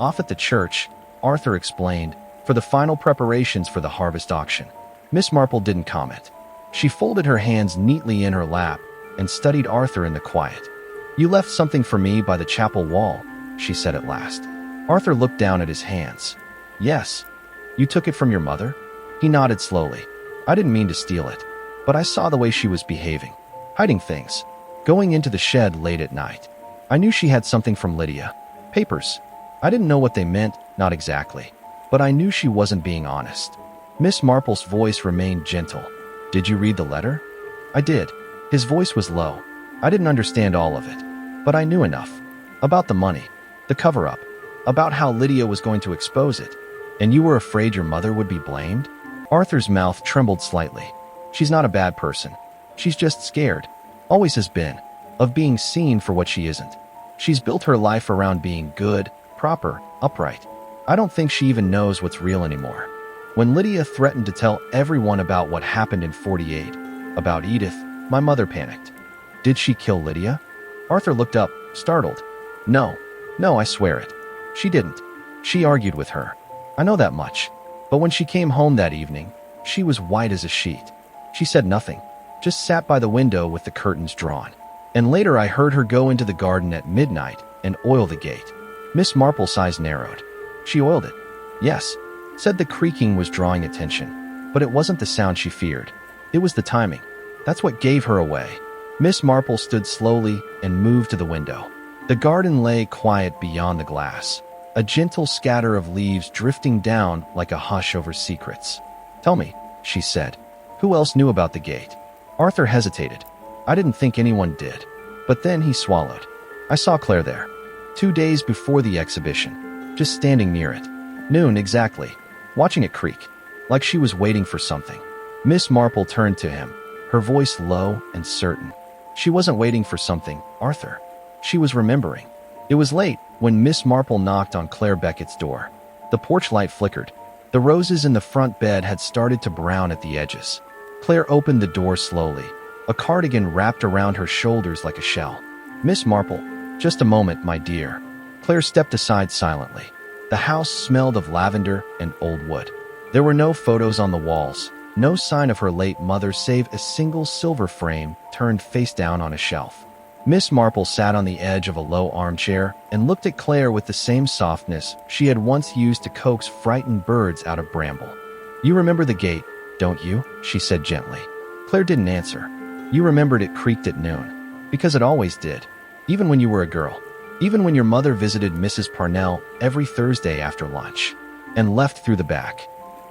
Off at the church, Arthur explained, for the final preparations for the harvest auction. Miss Marple didn't comment. She folded her hands neatly in her lap and studied Arthur in the quiet. "You left something for me by the chapel wall," she said at last. Arthur looked down at his hands. "Yes. You took it from your mother?" He nodded slowly. "I didn't mean to steal it, but I saw the way she was behaving, hiding things, going into the shed late at night. I knew she had something from Lydia. Papers. I didn't know what they meant, not exactly, but I knew she wasn't being honest." Miss Marple's voice remained gentle. "Did you read the letter?" "I did." His voice was low. "I didn't understand all of it, but I knew enough. About the money, the cover-up, about how Lydia was going to expose it. And you were afraid your mother would be blamed?" Arthur's mouth trembled slightly. "She's not a bad person. She's just scared, always has been, of being seen for what she isn't. She's built her life around being good, proper, upright. I don't think she even knows what's real anymore. When Lydia threatened to tell everyone about what happened in 48, about Edith, my mother panicked." "Did she kill Lydia?" Arthur looked up, startled. No, I swear it. She didn't. She argued with her. I know that much. But when she came home that evening, she was white as a sheet. She said nothing, just sat by the window with the curtains drawn. And later I heard her go into the garden at midnight and oil the gate." Miss Marple's eyes narrowed. "She oiled it?" "Yes." Said the creaking was drawing attention, but it wasn't the sound she feared. It was the timing. That's what gave her away. Miss Marple stood slowly and moved to the window. The garden lay quiet beyond the glass, a gentle scatter of leaves drifting down like a hush over secrets. "Tell me," she said, "who else knew about the gate?" Arthur hesitated. "I didn't think anyone did." But then he swallowed. "I saw Claire there, 2 days before the exhibition, just standing near it. Noon exactly, watching it creak, like she was waiting for something." Miss Marple turned to him, her voice low and certain. "She wasn't waiting for something, Arthur. She was remembering." It was late when Miss Marple knocked on Claire Beckett's door. The porch light flickered. The roses in the front bed had started to brown at the edges. Claire opened the door slowly, a cardigan wrapped around her shoulders like a shell. "Miss Marple, just a moment, my dear." Claire stepped aside silently. The house smelled of lavender and old wood. There were no photos on the walls, no sign of her late mother save a single silver frame turned face down on a shelf. Miss Marple sat on the edge of a low armchair and looked at Claire with the same softness she had once used to coax frightened birds out of bramble. "You remember the gate, don't you?" she said gently. Claire didn't answer. You remembered it creaked at noon. Because it always did. Even when you were a girl. Even when your mother visited Mrs. Parnell every Thursday after lunch. And left through the back.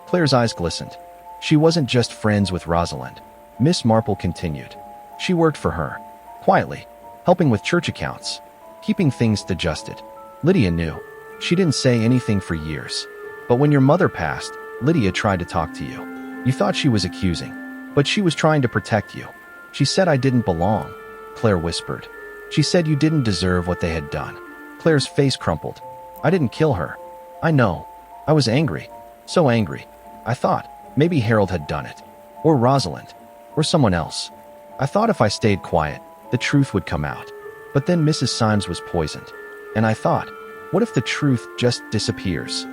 Claire's eyes glistened. She wasn't just friends with Rosalind. Miss Marple continued. She worked for her. Quietly. Helping with church accounts. Keeping things adjusted. Lydia knew. She didn't say anything for years. But when your mother passed, Lydia tried to talk to you. You thought she was accusing. But she was trying to protect you. She said I didn't belong. Claire whispered. She said you didn't deserve what they had done. Claire's face crumpled. I didn't kill her. I know. I was angry. So angry. I thought maybe Harold had done it. Or Rosalind. Or someone else. I thought if I stayed quiet, the truth would come out. But then Mrs. Symes was poisoned. And I thought, what if the truth just disappears?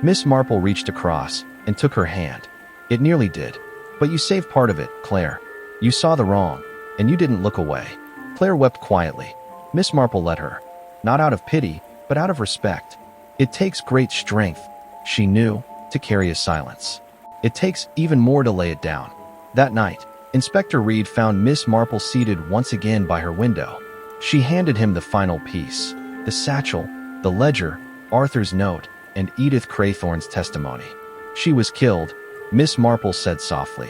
Miss Marple reached across and took her hand. It nearly did. But you saved part of it, Claire. You saw the wrong, and you didn't look away. Claire wept quietly. Miss Marple let her. Not out of pity, but out of respect. It takes great strength, she knew, to carry a silence. It takes even more to lay it down. That night, Inspector Reed found Miss Marple seated once again by her window. She handed him the final piece. The satchel, the ledger, Arthur's note, and Edith Craythorne's testimony. She was killed, Miss Marple said softly,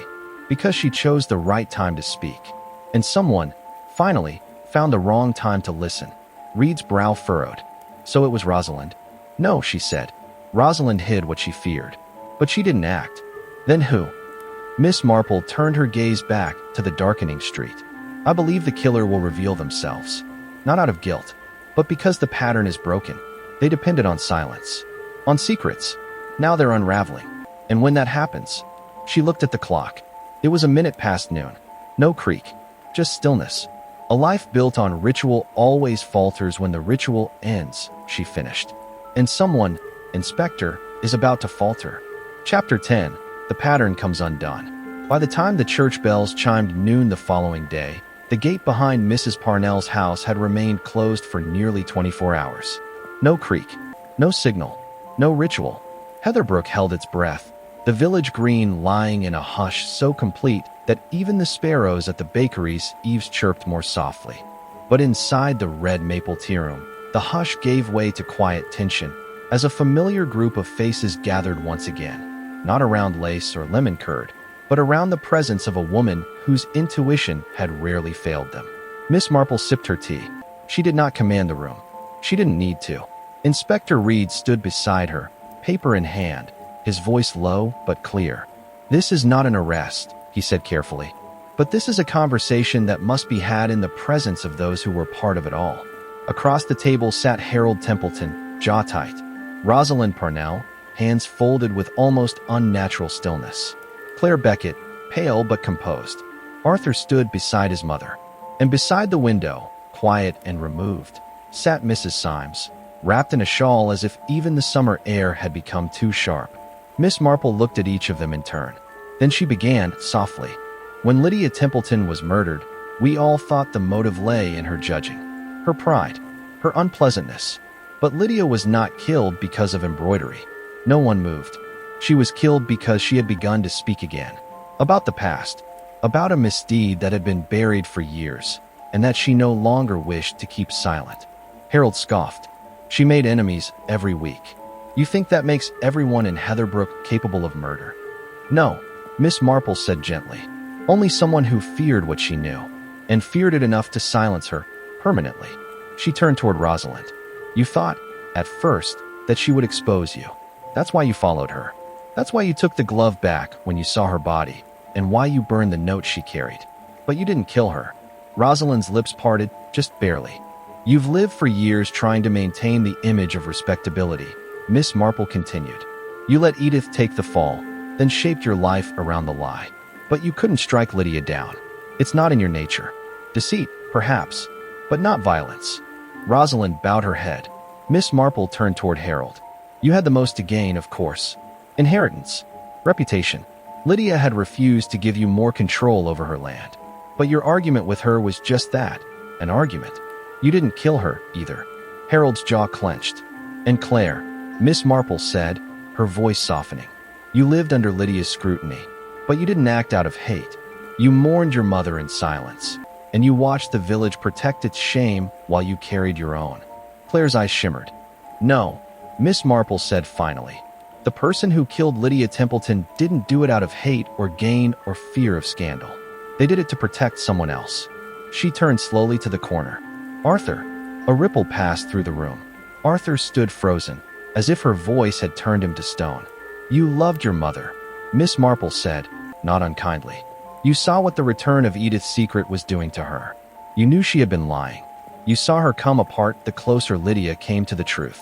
because she chose the right time to speak. And someone, finally, found the wrong time to listen. Reed's brow furrowed. So it was Rosalind? No, she said. Rosalind hid what she feared. But she didn't act. Then who? Miss Marple turned her gaze back to the darkening street. I believe the killer will reveal themselves. Not out of guilt, but because the pattern is broken. They depended on silence. On secrets. Now they're unraveling. And when that happens, she looked at the clock. It was a minute past noon. No creak. Just stillness. A life built on ritual always falters when the ritual ends, she finished. And someone, Inspector, is about to falter. Chapter 10. The pattern comes undone. By the time the church bells chimed noon the following day, the gate behind Mrs. Parnell's house had remained closed for nearly 24 hours. No creak, no signal, no ritual. Heatherbrook held its breath, the village green lying in a hush so complete that even the sparrows at the bakery's eaves chirped more softly. But inside the red maple tea room, the hush gave way to quiet tension as a familiar group of faces gathered once again. Not around lace or lemon curd, but around the presence of a woman whose intuition had rarely failed them. Miss Marple sipped her tea. She did not command the room. She didn't need to. Inspector Reed stood beside her, paper in hand, his voice low but clear. This is not an arrest, he said carefully. But this is a conversation that must be had in the presence of those who were part of it all. Across the table sat Harold Templeton, jaw tight. Rosalind Parnell, hands folded with almost unnatural stillness. Claire Beckett, pale but composed. Arthur stood beside his mother. And beside the window, quiet and removed, sat Mrs. Symes, wrapped in a shawl as if even the summer air had become too sharp. Miss Marple looked at each of them in turn. Then she began, softly. When Lydia Templeton was murdered, we all thought the motive lay in her judging. Her pride. Her unpleasantness. But Lydia was not killed because of embroidery. No one moved. She was killed because she had begun to speak again. About the past. About a misdeed that had been buried for years, and that she no longer wished to keep silent. Harold scoffed. She made enemies every week. You think that makes everyone in Heatherbrook capable of murder? No, Miss Marple said gently. Only someone who feared what she knew, and feared it enough to silence her permanently. She turned toward Rosalind. You thought, at first, that she would expose you. That's why you followed her. That's why you took the glove back when you saw her body, and why you burned the note she carried. But you didn't kill her. Rosalind's lips parted, just barely. You've lived for years trying to maintain the image of respectability, Miss Marple continued. You let Edith take the fall, then shaped your life around the lie. But you couldn't strike Lydia down. It's not in your nature. Deceit, perhaps, but not violence. Rosalind bowed her head. Miss Marple turned toward Harold. You had the most to gain, of course. Inheritance. Reputation. Lydia had refused to give you more control over her land. But your argument with her was just that, an argument. You didn't kill her, either. Harold's jaw clenched. And Claire, Miss Marple said, her voice softening. You lived under Lydia's scrutiny, but you didn't act out of hate. You mourned your mother in silence, and you watched the village protect its shame while you carried your own. Claire's eyes shimmered. No, Miss Marple said finally. The person who killed Lydia Templeton didn't do it out of hate or gain or fear of scandal. They did it to protect someone else. She turned slowly to the corner. Arthur. A ripple passed through the room. Arthur stood frozen, as if her voice had turned him to stone. You loved your mother, Miss Marple said, not unkindly. You saw what the return of Edith's secret was doing to her. You knew she had been lying. You saw her come apart the closer Lydia came to the truth.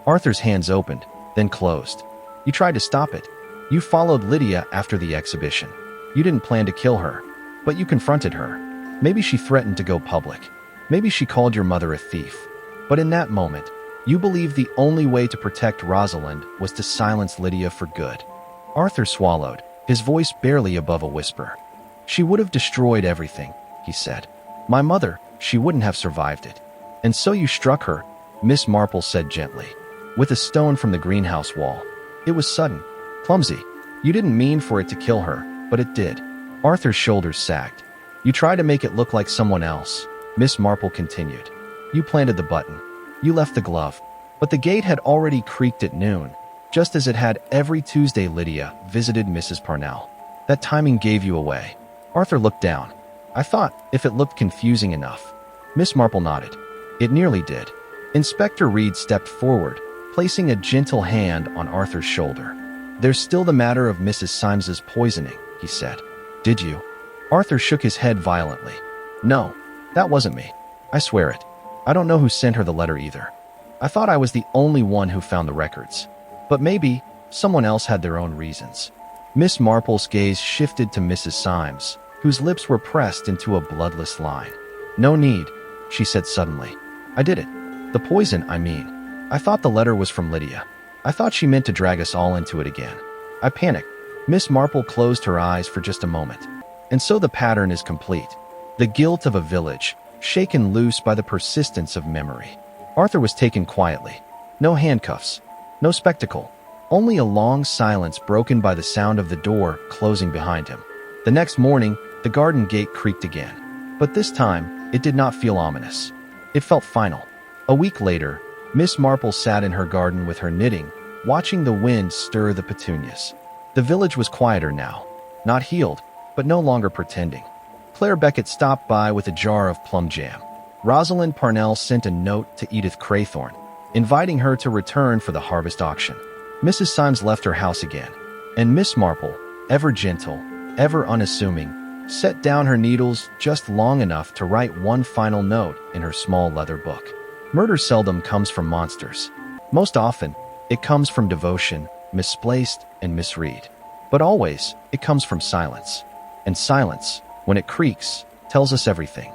Arthur's hands opened, then closed. You tried to stop it. You followed Lydia after the exhibition. You didn't plan to kill her, but you confronted her. Maybe she threatened to go public. Maybe she called your mother a thief. But in that moment, you believed the only way to protect Rosalind was to silence Lydia for good. Arthur swallowed, his voice barely above a whisper. She would have destroyed everything, he said. My mother, she wouldn't have survived it. And so you struck her, Miss Marple said gently, with a stone from the greenhouse wall. It was sudden, clumsy. You didn't mean for it to kill her, but it did. Arthur's shoulders sagged. You tried to make it look like someone else, Miss Marple continued. You planted the button. You left the glove. But the gate had already creaked at noon, just as it had every Tuesday Lydia visited Mrs. Parnell. That timing gave you away. Arthur looked down. I thought, if it looked confusing enough. Miss Marple nodded. It nearly did. Inspector Reed stepped forward, placing a gentle hand on Arthur's shoulder. There's still the matter of Mrs. Symes's poisoning, he said. Did you? Arthur shook his head violently. No, that wasn't me. I swear it. I don't know who sent her the letter either. I thought I was the only one who found the records. But maybe someone else had their own reasons. Miss Marple's gaze shifted to Mrs. Symes, whose lips were pressed into a bloodless line. No need, she said suddenly. I did it. The poison, I mean. I thought the letter was from Lydia. I thought she meant to drag us all into it again. I panicked. Miss Marple closed her eyes for just a moment. And so the pattern is complete. The guilt of a village, shaken loose by the persistence of memory. Arthur was taken quietly. No handcuffs. No spectacle. Only a long silence broken by the sound of the door closing behind him. The next morning, the garden gate creaked again. But this time, it did not feel ominous. It felt final. A week later, Miss Marple sat in her garden with her knitting, watching the wind stir the petunias. The village was quieter now. Not healed, but no longer pretending. Claire Beckett stopped by with a jar of plum jam. Rosalind Parnell sent a note to Edith Craythorne, inviting her to return for the harvest auction. Mrs. Symes left her house again, and Miss Marple, ever gentle, ever unassuming, set down her needles just long enough to write one final note in her small leather book. Murder seldom comes from monsters. Most often, it comes from devotion, misplaced and misread. But always, it comes from silence. And silence, when it creaks, tells us everything.